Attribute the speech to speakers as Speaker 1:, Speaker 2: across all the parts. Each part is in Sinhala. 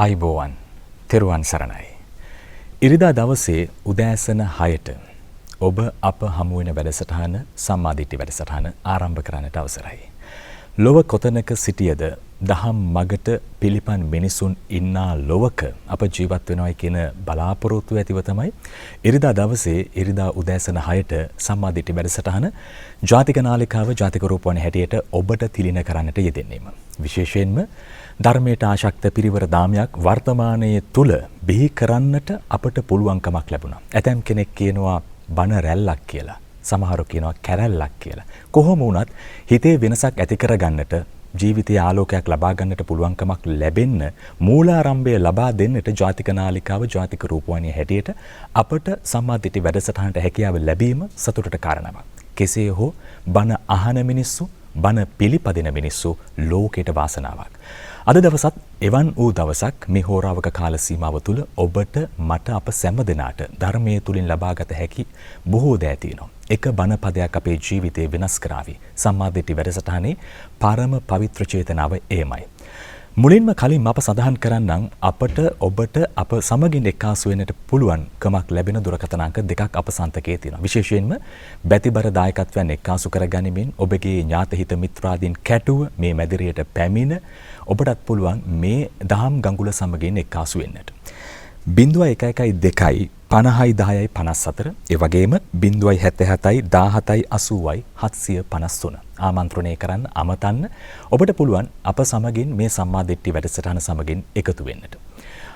Speaker 1: අයිබෝවන් තෙරුවන් සරණයි. ඉරිදා දවසේ උදෑසන 6ට ඔබ අප හමු වෙන වැඩසටහන සම්මාදිට්ඨි වැඩසටහන ආරම්භ කරන්නට අවසරයි. ලොව කොතනක සිටියද දහම් මගට පිළිපන් මිනිසුන් ඉන්නා ලොවක අප ජීවත් වෙනවයි කියන බලාපොරොත්තු ඇතිව තමයි ඉරිදා දවසේ ඉරිදා උදෑසන 6ට සම්මාදිට්ඨි වැඩසටහන ජාතික නාලිකාව ජාතික රූපවාහිනිය හැටියට ඔබට තිලින කරන්නට යෙදෙන්නේම. විශේෂයෙන්ම ධර්මයට ආශක්ත පිරිවර දාමයක් වර්තමානයේ තුල බිහි කරන්නට අපට පුළුවන්කමක් ලැබුණා. ඇතැම් කෙනෙක් කියනවා බණ රැල්ලක් කියලා. සමහරව කියනවා කැරැල්ලක් කියලා. කොහොම වුණත් හිතේ වෙනසක් ඇති කරගන්නට ජීවිතයේ ආලෝකයක් ලබා ගන්නට පුළුවන්කමක් ලැබෙන්න මූලාරම්භය ලබා දෙන්නට ජාතික නාලිකාව ජාතික රූපවාහිනිය හැටියට අපට සම්මාදිට්ඨි වැඩසටහනට හැකියාව ලැබීම සතුටට කාරණාවක්. කෙසේ හෝ බණ අහන මිනිස්සු බණ පිළිපදින මිනිස්සු ලෝකයට වාසනාවක්. අද දවසත් එවන් වූ දවසක් මේ හෝරාවක කාල සීමාව තුළ ඔබට මට අප සෑම දෙනාට ධර්මයේ තුලින් ලබාගත හැකි බොහෝ දෑ තියෙනවා. එක බණ පදයක් අපේ ජීවිතේ වෙනස් කරાવી. සම්මාදිට්ඨි වැඩසටහනේ පරම පවිත්‍ර චේතනාව එයමයි. මුලින්ම කලින් අප සඳහන් කරන්නම් අපට ඔබට අප සමගින් එක්කාසු වෙන්නට පුළුවන් කමක් ලැබෙන දුරකථන අංක දෙකක් අප සන්තකයේ තියෙනවා. විශේෂයෙන්ම බැතිබර දායකත්වයන් එක්කාසු කරගනිමින් ඔබගේ ඥාත හිත මිත්‍රාදීන් කැටුව මේ මැදිරියට පැමිණ ඔබටත් පුළුවන් මේ දහම් ගඟුල සමගින් එක්කාසු වෙන්නට. 0112 50යි 10යි 54 ඒ වගේම 077යි 17යි 80යි 753 ආමන්ත්‍රණය කරන්න අමතන්න ඔබට පුළුවන් අප සමගින් මේ සම්මාදිට්ඨි වැඩසටහන සමගින් එකතු වෙන්නට.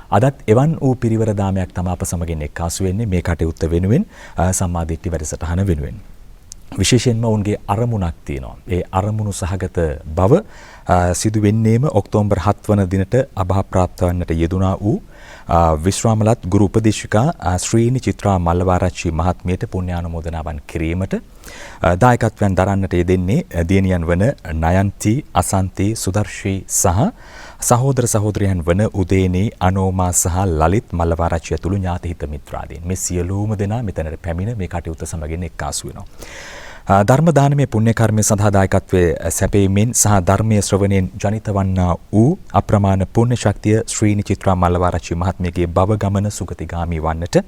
Speaker 1: අදත් එවන් වූ පිරිවර දාමයක් තමයි අප සමගින් එක්කාසු වෙන්නේ මේ කටයුත්ත වෙනුවෙන් සම්මාදිට්ඨි වැඩසටහන වෙනුවෙන්. විශේෂයෙන්ම ඔවුන්ගේ අරමුණක් තියෙනවා. ඒ අරමුණු සහගත බව සිදු වෙන්නේම ඔක්තෝබර් 7 වන දිනට අභාප්‍රාප්ත වන්නට යෙදුනා වූ විශ්‍රාමලත් ගුරු උපදේශිකා ශ්‍රීනි චිත්‍රා මල්ලවාරච්චි මහත්මියට පුණ්‍යානුමෝදනාවන් කිරීමට දායකත්වයන් දරන්නට යෙදෙන්නේ දියණියන් වන නයන්ති අසන්ති සුදර්ශී සහ සහෝදර සහෝදරයන් වන උදේනී අනෝමා සහ ලලිත් මල්ලවාරච්චි ඇතුළු ඥාති හිත මිත්‍රාදීන් මේ සියලුම දෙනා මෙතනට පැමිණ මේ කටයුත්ත සමගින් එක්කාසු වෙනවා. ධර්ම දානමය පුණ්‍ය කර්මය සඳහා දායකත්වයේ සැපයීමෙන් සහ ධර්මයේ ශ්‍රවණයෙන් ජනිත වන්නා වූ අප්‍රමාණ පුණ්‍ය ශක්තිය ශ්‍රීනි චිත්‍රා මල්ලවාරච්චි මහත්මියගේ භව ගමන සුගතිගාමී වන්නට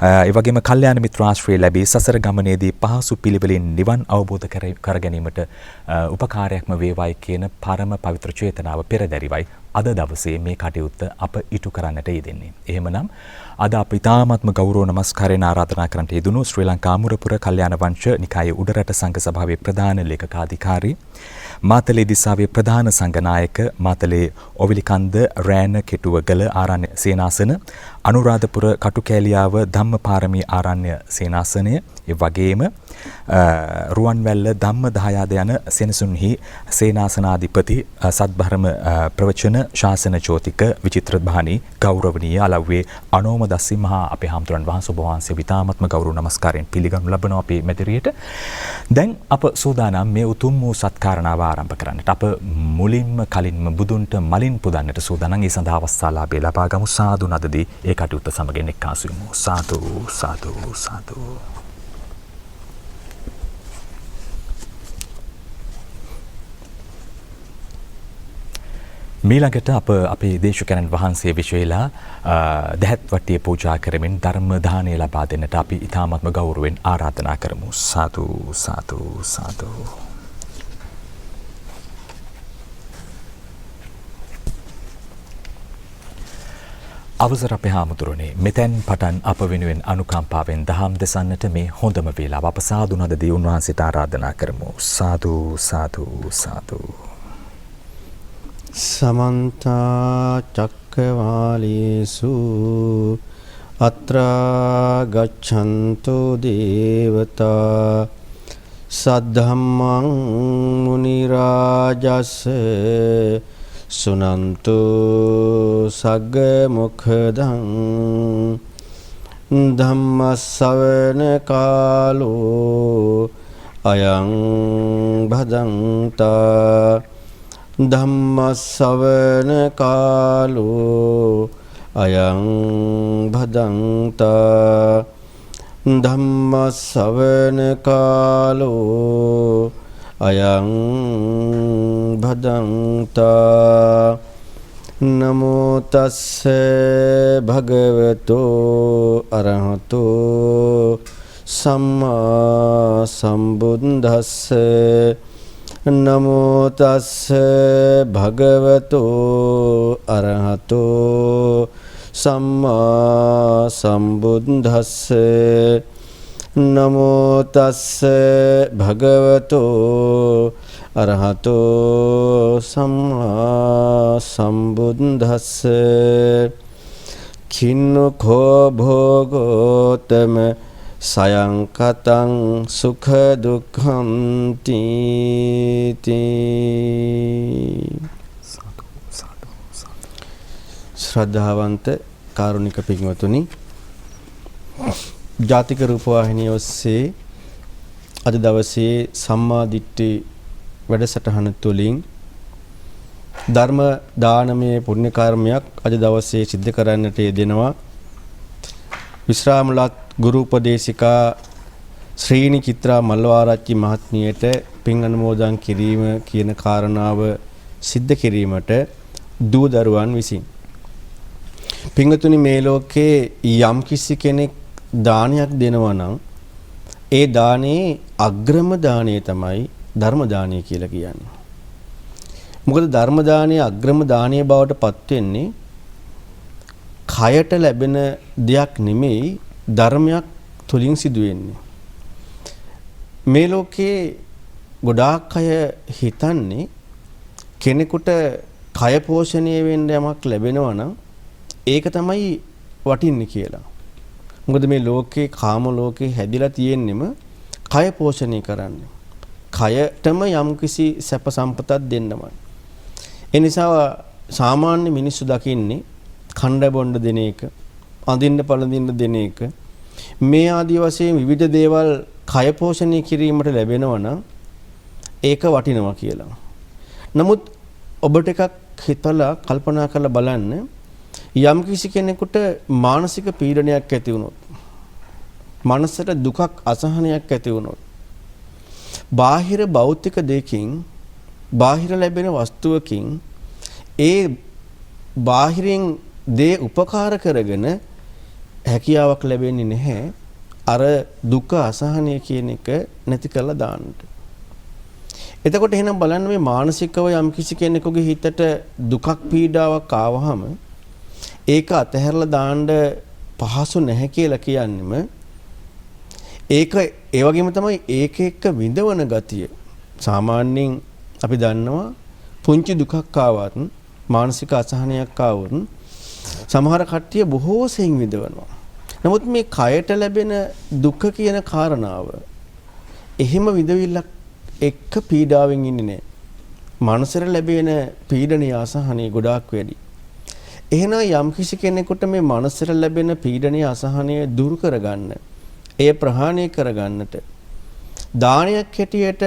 Speaker 1: ඒ වගේම කල්යාණ මිත්‍ර ආශ්‍රය ලැබී සසර ගමනේදී පහසු පිළිවෙලින් නිවන් අවබෝධ කර ගැනීමට උපකාරයක්ම වේවායි කියන පරම පවිත්‍ර චේතනාව පෙරදැරිවයි අද දවසේ මේ කටයුත්ත අප ඉටු කරන්නට යෙදෙන්නේ. එහෙමනම් අද අප ඉතාමත්ම ගෞරව නමස්කාරයෙන් ආරාධනා කරන්නට යෙදුණු ශ්‍රී ලංකා අමුරපුර කල්යාණ වංශ නිකායේ උඩරට සංඝ සභාවේ ප්‍රධාන ලේකකාධිකාරී මාතලේ දිසාවේ ප්‍රධාන සංඝනායක මාතලේ ඔවිලිකන්ද රෑන කෙටුවගල ආරණ්‍ය සේනාසන අනුරාධපුර කටුකැලියාව ධම්මපාරමී ආරණ්‍ය සේනාසනය ඒ වගේම රුවන්වැල්ල ධම්ම දහයාද යන සෙනසුන්හි සේනාසනාධිපති සත්භරම ප්‍රවචන ශාසන චෝතික විචිත්‍ර භානි ගෞරවනීය අලව්වේ අනෝම දස්සි මහා අපේ හාමුදුරන් වහන්සේ ඔබ වහන්සේ විතාමත්ම ගෞරව නමස්කාරයෙන් පිළිගනු ලබනවා අපේ මැදිරියට. දැන් අප සූදානම් මේ උතුම් වූ සත්කාරණාව ආරම්භ කරන්නට. අප මුලින්ම කලින්ම බුදුන්ට මලින් පුදන්නට සූදානම්. ඒ සඳහා අවස්ථාලාභය ලබා ගමු. සාදු නදදී ඒ කටයුත්ත සමගින් එක්කාසු වෙමු. සාදු සාදු සාදු. මීළඟට අප අපේ දේශකයන්න් වහන්සේ විශේෂලා දහත් වට්ටිය පූජා කරමින් ධර්ම දානය ලබා දෙන්නට අපි ඉතාමත්ම ගෞරවයෙන් ආරාධනා කරමු. සාදු සාදු සාදු. අවසර අපේ හාමුදුරනේ මෙතෙන් පටන් අප වෙනුවෙන් අනුකම්පාවෙන් දහම් දෙසන්නට මේ හොඳම වේලාව. අප සාදු නදදී උන්වහන්සේට ආරාධනා කරමු. සාදු සාදු සාදු.
Speaker 2: समन्ता चक्रवालेषु अत्रा गच्छन्तु देवता सद्धम्मं मुनिराजस् सुनन्तु सग्ग मुखदं ධම්මස්සවන කාලෝ අයං භදන්තා ධම්මස්සවන කාලෝ අයං භදන්තා ධම්මස්සවන කාලෝ අයං භදන්තා නමෝ තස්ස භගවතෝ අරහතෝ සම්මා සම්බුද්දස්ස නමෝ තස්ස භගවතෝ අරහතෝ සම්මා සම්බුද්දස්ස නමෝ තස්ස භගවතෝ අරහතෝ සම්මා සම්බුද්දස්ස කින්නකෝ භෝගෝතම සයං කතං සුඛ දුක්ඛං තීති. ශ්‍රද්ධාවන්ත කාරුණික පින්වතුනි, ජාතික රූපවාහිනිය ඔස්සේ අද දවසේ සම්මා දිට්ඨි වැඩසටහන තුළින් ධර්ම දානමය පුණ්‍ය කර්මයක් අද දවසේ සිද්ධ කරන්නට යෙදෙනවා. විශ්‍රාමලත් ගුරු උපදේශිකා ශ්‍රීනි චිත්‍රා මල්වාරච්චි මහත්මියට පින් අනුමෝදන් කිරීම කියන කාරණාව සිද්ධ කිරීමට දූ දරුවන් විසින්. පින්වතුනි, මේ ලෝකේ යම් කිසි කෙනෙක් දානයක් දෙනවා නම් ඒ දානේ අග්‍රම දාණය තමයි ධර්ම දානය කියලා කියන්නේ. මොකද ධර්ම දානය අග්‍රම දානය බවට පත් වෙන්නේ කයට ලැබෙන දෙයක් නෙමෙයි, ධර්මයක් තුලින් සිදු වෙන්නේ. මේ ලෝකේ ගොඩාක් අය හිතන්නේ කෙනෙකුට කය පෝෂණය වෙන්න යමක් ලැබෙනවා නම් ඒක තමයි වටින්නේ කියලා. මොකද මේ ලෝකේ කාම ලෝකේ හැදිලා තියෙන්නෙම කය පෝෂණය කරන්නේ. කයටම යම්කිසි සැප සම්පතක් දෙන්නමයි. ඒ නිසා සාමාන්‍ය මිනිස්සු දකින්නේ කණ්ඩ බොණ්ඩ දෙන එක, අඳින්න පළඳින්න දෙන එක, මේ ආදී වශයෙන් විවිධ දේවල් කය පෝෂණය කිරීමට ලැබෙනවා නම් ඒක වටිනවා කියලා. නමුත් ඔබට එකක් හිතලා කල්පනා කරලා බලන්න, යම් කිසි කෙනෙකුට මානසික පීඩනයක් ඇති වුණොත්, මනසට දුකක් අසහනයක් ඇති වුණොත්, බාහිර භෞතික දෙයකින්, බාහිර ලැබෙන වස්තුවකින් ඒ බාහිරින් දේ උපකාර කරගෙන හැකියාවක් ලැබෙන්නේ නැහැ අර දුක අසහනය කියන එක නැති කරලා දාන්න. එතකොට එහෙනම් බලන්න, මේ මානසිකව යම් කිසි කෙනෙකුගේ හිතට දුකක් පීඩාවක් ආවහම ඒක අතහැරලා දාන්න පහසු නැහැ කියලා කියන්නෙම ඒක ඒ වගේම තමයි ඒක එක්ක විඳවන ගතිය. සාමාන්‍යයෙන් අපි දන්නවා පුංචි දුකක් ආවත්, මානසික අසහනයක් ආවොත් සමහර කට්ටිය බොහෝ සෙයින් විඳවනවා. නමුත් මේ කයට ලැබෙන දුක කියන කාරණාව එහෙම විඳවිල්ලක් එක්ක පීඩාවෙන් ඉන්නේ නැහැ. මනසට ලැබෙන පීඩනීය අසහනය ගොඩාක් වැඩි. එහෙනම් යම් කිසි කෙනෙකුට මේ මනසට ලැබෙන පීඩනීය අසහනය දුරු කරගන්න, එය ප්‍රහාණය කරගන්නට දානයක් හැටියට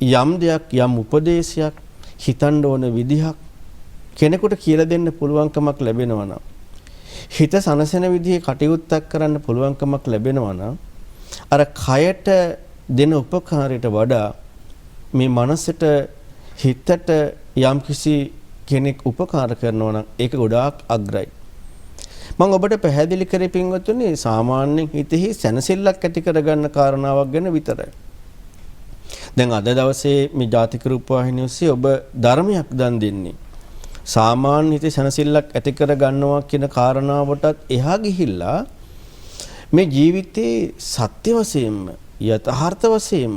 Speaker 2: යම් දෙයක්, යම් උපදේශයක්, හිතන්න ඕන විදිහක් කෙනෙකුට කියලා දෙන්න පුළුවන්කමක් ලැබෙනවා නම්, හිත සනසන විදිහේ කටයුත්තක් කරන්න පුළුවන්කමක් ලැබෙනවා නම්, අර කයට දෙන උපකාරයට වඩා මේ මනසට, හිතට යම් කිසි කෙනෙක් උපකාර කරනවා නම් ඒක ගොඩාක් අග්‍රයි. මම ඔබට පැහැදිලි කරේ පින්වත්නි, සාමාන්‍යයෙන් හිතෙහි සැනසෙල්ලක් ඇති කරගන්න කාරණාවක් ගැන විතරයි. දැන් අද දවසේ මේ ජාතික රූපවාහිනිය ඔස්සේ ඔබ ධර්මයක් දන් දෙන්නේ සාමාන්‍ය හිතේ සැනසෙල්ලක් ඇති කරගන්නවා කියන කාරණාවටත් එහා ගිහිල්ලා මේ ජීවිතේ සත්‍ය වශයෙන්ම, යථාර්ථ වශයෙන්ම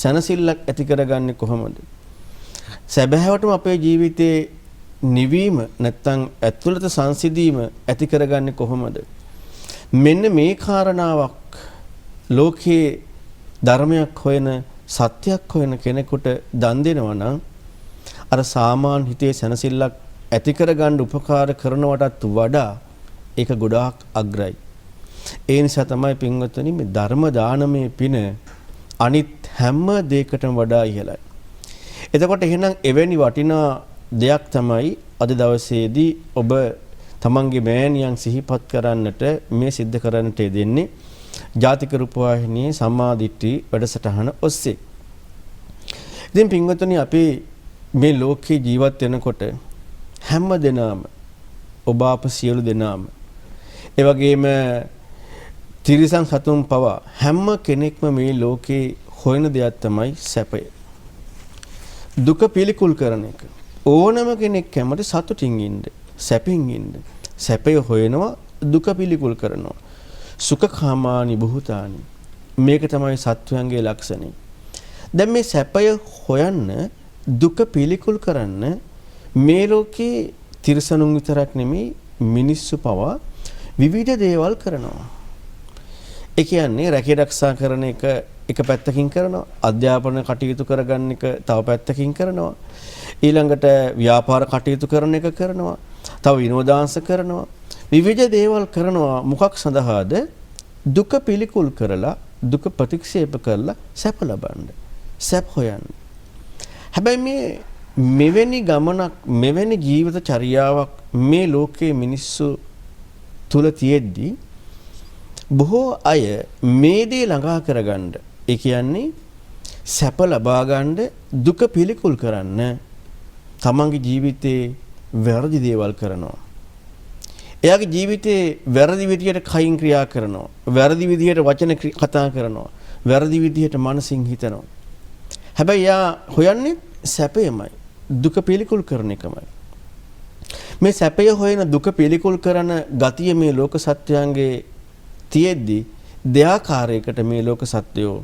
Speaker 2: සැනසෙල්ලක් ඇති කරගන්නේ කොහොමද? සැබෑවටම අපේ ජීවිතේ නිවීම නැත්තම් ඇතුළත සංසිඳීම ඇති කරගන්නේ කොහොමද? මෙන්න මේ කාරණාවක් ලෝකයේ ධර්මයක් හොයන, සත්‍යයක් හොයන කෙනෙකුට දන් දෙනවා නම් අර සාමාන්‍ය හිතේ සැනසෙල්ලක් ඇති කරගන්න උපකාර කරනවටත් වඩා ඒක ගොඩාක් අග්‍රයි. ඒ නිසා තමයි පින්වත්නි මේ ධර්ම දානමය පින අනිත් හැම දෙයකටම වඩා ඉහළයි. එතකොට එහෙනම් එවැනි වටිනා දෙයක් තමයි අද දවසේදී ඔබ තමන්ගේ මෑණියන් සිහිපත් කරන්නට මේ සිද්ධ කරන්නට දෙන්නේ ජාතික රූපවාහිනියේ සම්මා දිට්ඨි වැඩසටහන ඔස්සේ. ඉතින් පින්වත්නි, අපි මේ ලෝකේ ජීවත් වෙනකොට හැම දෙනාම ඔබ අප සියලු දෙනාම ඒ වගේම තිරිසන් සතුන් පවා හැම කෙනෙක්ම මේ ලෝකේ හොයන දෙයක් තමයි සැපය. දුක පිළිකුල් කරන එක. ඕනම කෙනෙක් කැමති සතුටින් ඉන්න, සැපින් ඉන්න. සැපය හොයනවා, දුක පිළිකුල් කරනවා. සුඛකාමානි බුහතානි. මේක තමයි සත්වයන්ගේ ලක්ෂණය. දැන් මේ සැපය හොයන්න, දුක පිළිකුල් කරන්න මේ ලෝකේ තිරිසනුන් විතරක් නෙමෙයි මිනිස්සු පවා විවිධ දේවල් කරනවා. ඒ කියන්නේ රැකී ආරක්ෂා කරන එක පැත්තකින් කරනවා, අධ්‍යාපන කටයුතු කරගන්න එක තව පැත්තකින් කරනවා, ඊළඟට ව්‍යාපාර කටයුතු කරන එක කරනවා, තව විනෝදාංශ කරනවා, විවිධ දේවල් කරනවා. මොකක් සඳහාද? දුක පිළිකුල් කරලා, දුක ප්‍රතික්ෂේප කරලා සැප ලබන්න, සැප හොයන්න. හැබැයි මෙවැනි ගමනක්, මෙවැනි ජීවිත චර්යාවක් මේ ලෝකයේ මිනිස්සු තුල තියෙද්දී බොහෝ අය මේ දේ ළඟා කරගන්න, ඒ කියන්නේ සැප ලබා ගන්න දුක පිළිකුල් කරන්න තමන්ගේ ජීවිතේ වැරදි දේවල් කරනවා. එයාගේ ජීවිතේ වැරදි විදියට කයින් ක්‍රියා කරනවා, වැරදි විදියට වචන කතා කරනවා, වැරදි විදියට මනසින් හිතනවා. හැබැයි යා හොයන්නේ සැපයමයි, දුක පිළිකුල් කරන එකමයි. මේ සැපය හොයන දුක පිළිකුල් කරන ගතිය මේ ලෝක සත්‍යයන්ගේ තියෙද්දි දෙආකාරයකට මේ ලෝක සත්‍යෝ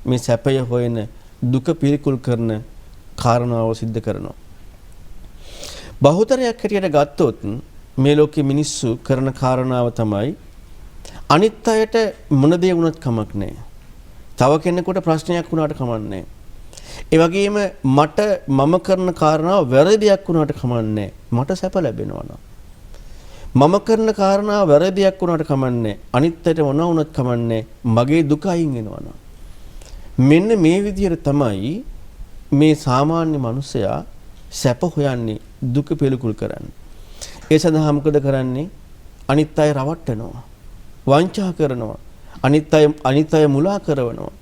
Speaker 2: මේ සැපය හොයන දුක පිළිකුල් කරන කාරණාව සිද්ධ කරනවා. බහුතරයක් හැටියට ගත්තොත් මේ ලෝකයේ මිනිස්සු කරන කාරණාව තමයි අනිත් අයට මොන දේ වුණත් කමක් නැහැ. තව කෙනෙකුට ප්‍රශ්නයක් වුණාට කමක් නැහැ. ඒ වගේම මම කරන කාරණාව වැරදි දෙයක් වුණාට කමක් නැහැ. මට සැප ලැබෙනවා නම්. මම කරන කාරණාව වැරදි දෙයක් වුණාට කමක් නැහැ. අනිත් අයට මොන වුණත් කමක් නැහැ. මගේ දුක අයින් වෙනවා නම්. මෙන්න මේ විදිහට තමයි මේ සාමාන්‍ය මිනිසයා සැප හොයන්නේ, දුක පිළිකුල් කරන්නේ. ඒ සඳහා මොකද කරන්නේ? අනිත් අය රවට්ටනවා, වංචා කරනවා, අනිත් අය මුලා කරනවා.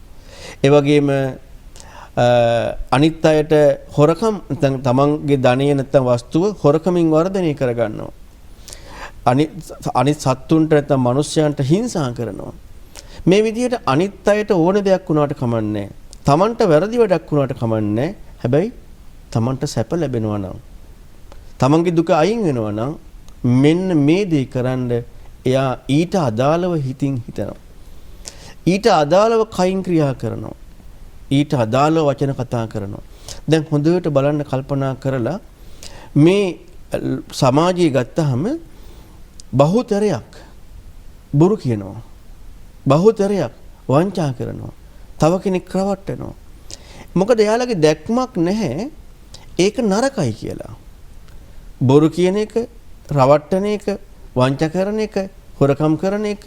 Speaker 2: ඒ වගේම අනිත් අයට හොරකම්, තමන්ගේ ධනය නැත්නම් වස්තුව හොරකමින් වර්ධනය කරගන්නවා. අනිත් සත්තුන්ට නැත්නම් මිනිස්යන්ට හිංසා කරනවා. මේ විදිහට අනිත් අයට ඕන දෙයක් වුණාට කමන්නේ, තමන්ට වැරදි වැඩක් වුණාට කමන්නේ. හැබැයි තමන්ට සැප ලැබෙනවා නම්, තමන්ගේ දුක අයින් වෙනවා නම් මෙන්න මේ දේ කරන්න එයා ඊට අදාළව හිතින් හිතනවා. ඊට අදාළව කයින් ක්‍රියා කරනවා. ඊට අදාළව වචන කතා කරනවා. දැන් හොඳට බලන්න, කල්පනා කරලා මේ සමාජයේ ගත්තහම බහුතරයක් බොරු කියනවා, බහුතරයක් වංචා කරනවා, තව කෙනෙක් රවට්ටනවා. මොකද එයාලගේ දැක්මක් නැහැ ඒක නරකයි කියලා. බොරු කියන එක, රවට්ටන එක, වංචා කරන එක, හොරකම් කරන එක,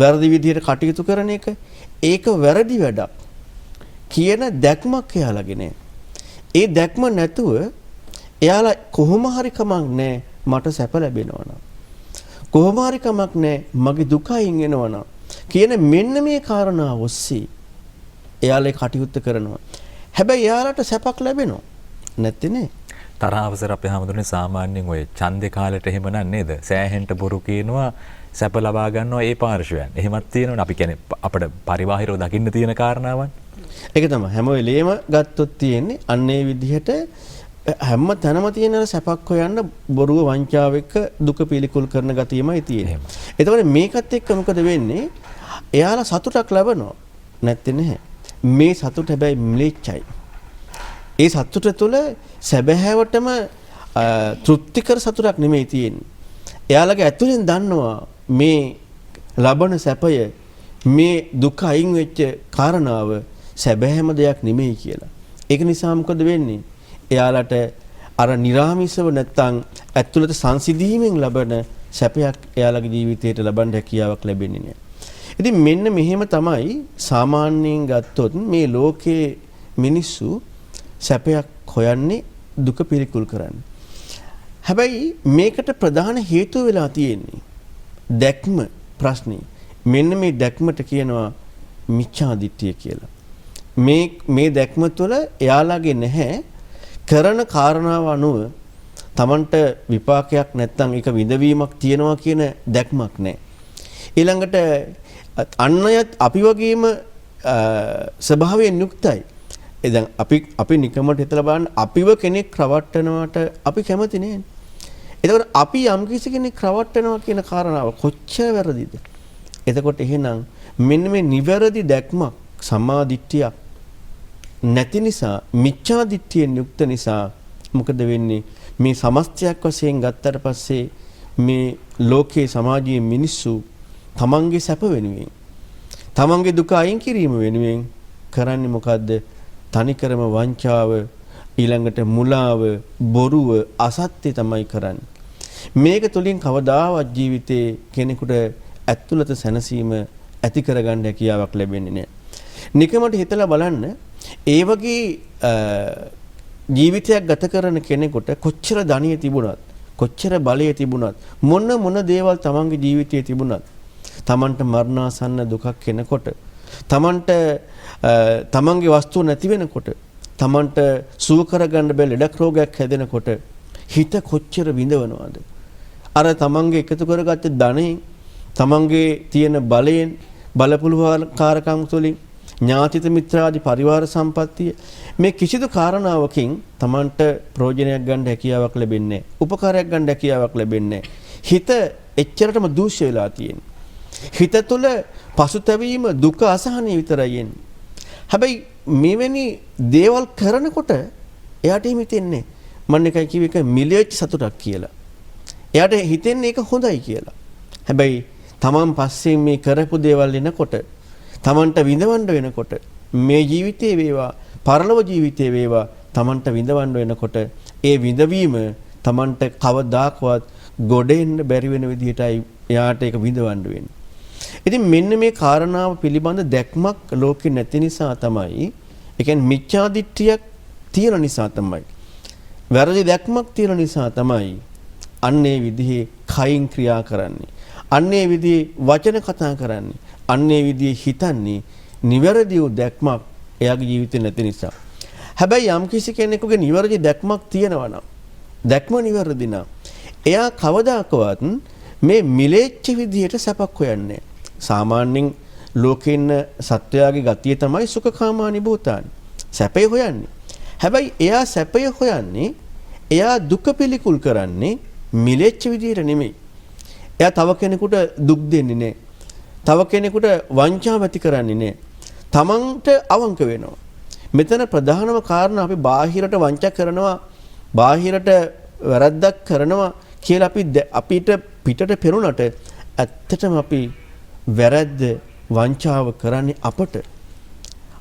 Speaker 2: වැරදි විදිහට කටයුතු කරන එක, ඒක වැරදි වැඩක් කියන දැක්මක් එයාලගේ නැහැ. ඒ දැක්ම නැතුව එයාලා කොහොම හරි කමක් නැහැ මට සැප ලැබෙනවා නම්, කොහොම හරි කමක් නැහැ මගේ දුක අයින් වෙනවා නම් කියන මෙන්න මේ කාරණාව ඔස්සේ එයාලා කටයුත්ත කරනවා. හැබැයි එයාලට සැපක් ලැබෙනවා නැත්තේ නේ.
Speaker 1: තරහ අවසර අපේ හැමෝටම සාමාන්‍යයෙන් ඔය ඡන්දේ කාලෙට එහෙම නේද? සෑහෙන්ට බොරු කියනවා, සැප ලබා ගන්නවා ඒ පාර්ශවයන්. එහෙමත් තියෙනවනේ. අපි කියන්නේ අපිට පරිබාහිරව දකින්න තියෙන කාරණාවන්.
Speaker 2: ඒක තමයි හැම වෙලේම ගත්තොත් තියෙන්නේ අන්න ඒ විදිහට හැම තැනම තියෙන සැපක් හොයන්න බොරුව වංචාව එක්ක දුක පිළිකුල් කරන ගතියමයි තියෙන්නේ. එතකොට මේකත් එක්ක මොකද වෙන්නේ? එයාලා සතුටක් ලබනවා නැත්තේ නැහැ. මේ සතුට හැබැයි මිලිච්චයි. ඒ සතුට තුළ සැබෑවටම තෘප්තිකර සතුටක් නෙමෙයි තියෙන්නේ. එයාලගේ ඇතුලෙන් දන්නවා මේ ලබන සැපය, මේ දුක අයින් වෙච්ච කාරණාව සැබෑම දෙයක් නෙමෙයි කියලා. ඒක නිසා මොකද වෙන්නේ? එයාලට අර නිර්ාමිෂව නැත්තම් ඇතුළත සංසිඳීමෙන් ලබන සැපයක් එයාලගේ ජීවිතයට ලබන්න හැකියාවක් ලැබෙන්නේ නැහැ. ඉතින් මෙන්න මෙහෙම තමයි සාමාන්‍යයෙන් ගත්තොත් මේ ලෝකයේ මිනිස්සු සැපයක් හොයන්නේ, දුක පිළිකුල් කරන්නේ. හැබැයි මේකට ප්‍රධාන හේතුව වෙලා තියෙන්නේ දැක්ම ප්‍රශ්නේ. මෙන්න මේ දැක්මට කියනවා මිච්ඡා දිට්ඨිය කියලා. මේ දැක්ම තුළ එයාලාගේ නැහැ කරන කාරණාව අනුව Tamanට විපාකයක් නැත්නම් ඒක විඳවීමක් තියනවා කියන දැක්මක් නැහැ. ඊළඟට අන්නයත් අපි වගේම ස්වභාවයෙන් යුක්තයි. දැන් අපි නිකමට හිතලා බලන්න අපිව කෙනෙක් රවට්ටනවට අපි කැමති නෑනේ. එතකොට අපි යම් කිසි කෙනෙක් රවට්ටනවා කියන කාරණාව කොච්චර වැරදිද? එතකොට එහෙනම් මෙන්න මේ නිවැරදි දැක්මක් සම්මා දිට්ඨියක් නැති නිසා මිච්ඡා දිට්ඨියෙන් යුක්ත නිසා මොකද වෙන්නේ? මේ සමස්තයක් වශයෙන් ගත්තට පස්සේ මේ ලෝකේ සමාජයේ මිනිස්සු තමන්ගේ සැප වෙනුවෙන් තමන්ගේ දුක අයින් කිරීම වෙනුවෙන් කරන්නේ මොකද්ද? තනිකරම වංචාව, ඊළඟට මුලාව, බොරුව, අසත්‍ය තමයි කරන්නේ. මේක තුලින් කවදාවත් ජීවිතේ කෙනෙකුට ඇතුළත සැනසීම ඇති කරගන්න හැකියාවක් ලැබෙන්නේ නැහැ. නිකමට හිතලා බලන්න ඒ වගේ ජීවිතයක් ගත කරන කෙනෙකුට කොච්චර ධනිය තිබුණත්, කොච්චර බලය තිබුණත්, මොන දේවල් තමන්ගේ ජීවිතයේ තිබුණත්, තමන්ට මරණාසන්න දුකක් එනකොට, තමන්ට තමන්ගේ වස්තුව නැති වෙනකොට, තමන්ට සුව කරගන්න බැරි ලෙඩක් රෝගයක් හැදෙනකොට හිත කොච්චර විඳවනවද? අර තමන්ගේ එකතු කරගත්ත ධනෙන්, තමන්ගේ තියෙන බලයෙන්, බලපුලුකාරකම් තුළින් ඥාතිත මිත්‍රාදී පරිවාර සම්පත්තිය මේ කිසිදු කාරණාවකින් තමන්ට ප්‍රයෝජනයක් ගන්න හැකියාවක් ලැබෙන්නේ නැහැ. උපකාරයක් ගන්න හැකියාවක් ලැබෙන්නේ නැහැ. හිත එච්චරටම දූෂ්‍ය වෙලා තියෙන්නේ. හිත තුළ පසුතැවීම, දුක, අසහනය විතරයි එන්නේ. හැබැයි මෙවැනි දේවල් කරනකොට එයාට හිතෙන්නේ මම එකයි කිව්ව එක මිලෙච්ච සතුටක් කියලා. එයාට හිතෙන්නේ ඒක හොඳයි කියලා. හැබැයි තමන් පස්සේ මේ කරපු දේවල් එනකොට, තමන්ට විඳවන්න වෙනකොට, මේ ජීවිතේ වේවා, පරලොව ජීවිතේ වේවා, තමන්ට විඳවන්න වෙනකොට ඒ විඳවීම තමන්ට කවදාකවත් ගොඩ එන්න බැරි වෙන විදිහටයි එයාට ඒක විඳවන්න වෙන්නේ. ඉතින් මෙන්න මේ කාරණාව පිළිබඳ දැක්මක් ලෝකේ නැති නිසා තමයි, ඒ කියන්නේ මිච්ඡා දිට්ඨියක් තියෙන නිසා තමයි, වැරදි දැක්මක් තියෙන නිසා තමයි අන්නේ විදිහේ කයින් ක්‍රියා කරන්නේ, අන්නේ විදිහේ වචන කතා කරන්නේ, අන්නේ විදිහේ හිතන්නේ නිවැරදි වූ දැක්මක් එයාගේ ජීවිතේ නැති නිසා. හැබැයි යම් කිසි කෙනෙකුගේ නිවැරදි දැක්මක් තියෙනවා නම්, දැක්ම නිවැරදි නම්, එයා කවදාකවත් මේ මිලේච්ච විදිහට සැපක් හොයන්නේ. සාමාන්‍යයෙන් ලෝකේ ඉන්න සත්වයාගේ ගතිය තමයි සුඛකාමානි භූතානි. සැපේ හොයන්නේ. හැබැයි එයා සැපය හොයන්නේ, එයා දුක පිළිකුල් කරන්නේ මිලේච්ච විදිහට නෙමෙයි. එයා තව කෙනෙකුට දුක් දෙන්නේ නැහැ. තව කෙනෙකුට වංචාව ඇති කරන්නේ නැහැ. තමන්ට අවංක වෙනවා. මෙතන ප්‍රධානම කාරණා අපි බාහිරට වංචා කරනවා, බාහිරට වැරද්දක් කරනවා කියලා අපිට පිටට පෙරුණට ඇත්තටම අපි වැරද්ද, වංචාව කරන්නේ අපට.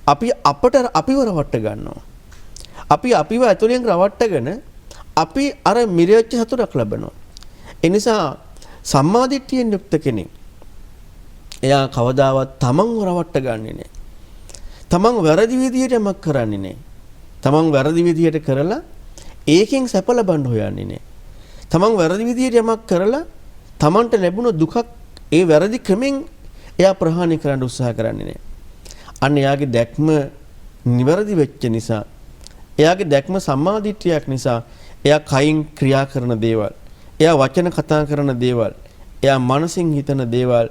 Speaker 2: අපිව රවට්ට ගන්නවා. අපිව ඇතුලෙන් රවට්ටගෙන අපි අර මිරෙච්ච සතුටක් ලබනවා. ඒ නිසා සම්මාදිට්ඨියෙන් යුක්ත කෙනෙක් එයා කවදාවත් තමන්ව රවට්ට ගන්නෙ නෑ. තමන් වැරදි විදියට යමක් කරන්නේ නෑ. තමන් වැරදි විදියට කරලා ඒකෙන් සැප ලබන්න හොයන්නේ නෑ. තමන් වැරදි විදියට යමක් කරලා තමන්ට ලැබුණ දුකක් ඒ වැරදි ක්‍රමෙන් එයා ප්‍රහාණය කරන්න උත්සාහ කරන්නේ නෑ. අන්න එයාගේ දැක්ම නිවැරදි වෙච්ච නිසා, එයාගේ දැක්ම සම්මාදිට්ඨියක් නිසා එයා කයින් ක්‍රියා කරන දේවල්, එයා වචන කතා කරන දේවල්, එයා මනසින් හිතන දේවල්,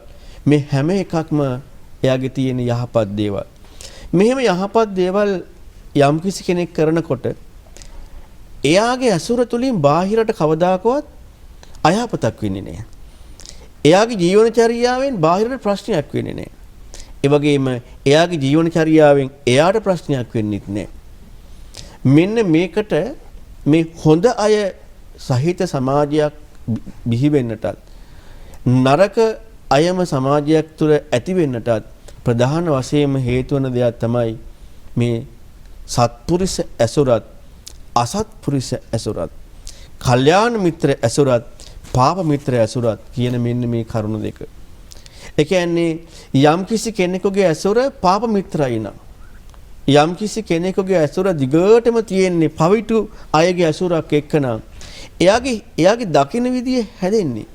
Speaker 2: මේ හැම එකක්ම එයාගේ තියෙන යහපත් දේවල්. මෙහෙම යහපත් දේවල් යම්කිසි කෙනෙක් කරනකොට එයාගේ ඇසුර තුලින් බාහිරට කවදාකවත් අයහපතක් වෙන්නේ නැහැ. එයාගේ ජීවනචර්යාවෙන් බාහිරට ප්‍රශ්නයක් වෙන්නේ නැහැ. ඒ වගේම එයාගේ ජීවනචර්යාවෙන් එයාට ප්‍රශ්නයක් වෙන්නෙත් නැහැ. මෙන්න මේකට මේ හොඳ අය සහිත සමාජයක් බිහි වෙන්නටත්, නරක අයම සමාජයක් තුළ ඇති වෙන්නටත් ප්‍රධාන වශයෙන්ම හේතු වන දෙයක් තමයි මේ සත්පුරුෂ ඇසුරත්, අසත්පුරුෂ ඇසුරත්, කල්යාණ මිත්‍ර ඇසුරත්, පාප මිත්‍ර ඇසුරත් කියන මෙන්න මේ කරුණු දෙක. ඒ කියන්නේ යම්කිසි කෙනෙකුගේ ඇසුර පාප මිත්‍රයි නම්, යම්කිසි කෙනෙකුගේ ඇසුර දිගටම තියෙන්නේ පවිතු අයගේ ඇසුරක් එක්කනම් එයාගේ දකින්න විදිය හැදෙන්නේ.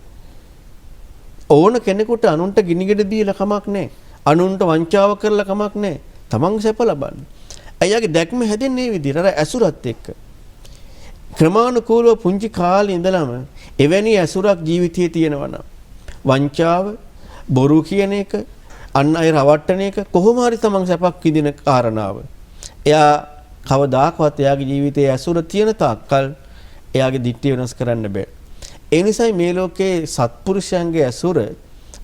Speaker 2: ඕන කෙනෙකුට අනුන්ට ගිනිගෙඩ දීලා කමක් නැහැ. අනුන්ට වංචාව කරලා කමක් නැහැ. තමන් සැප ලබන්න. එයාගේ දැක්ම හැදෙන්නේ මේ විදිහට අර ඇසුරත් එක්ක. ක්‍රමානුකූලව පුංචි කාලේ ඉඳලම එවැනි ඇසුරක් ජීවිතයේ තියෙනවා නම් වංචාව, බොරු කියන එක, අන් අය රවට්ටන එක කොහොම හරි තමන් සැපක් විඳින කාරණාව. එයා කවදාකවත් එයාගේ ජීවිතයේ ඇසුර තියෙන තාක්කල් එයාගේ දිට්ඨිය වෙනස් කරන්න බෑ. ඒ නිසායි මේ ලෝකේ සත්පුරුෂයන්ගේ ඇසුර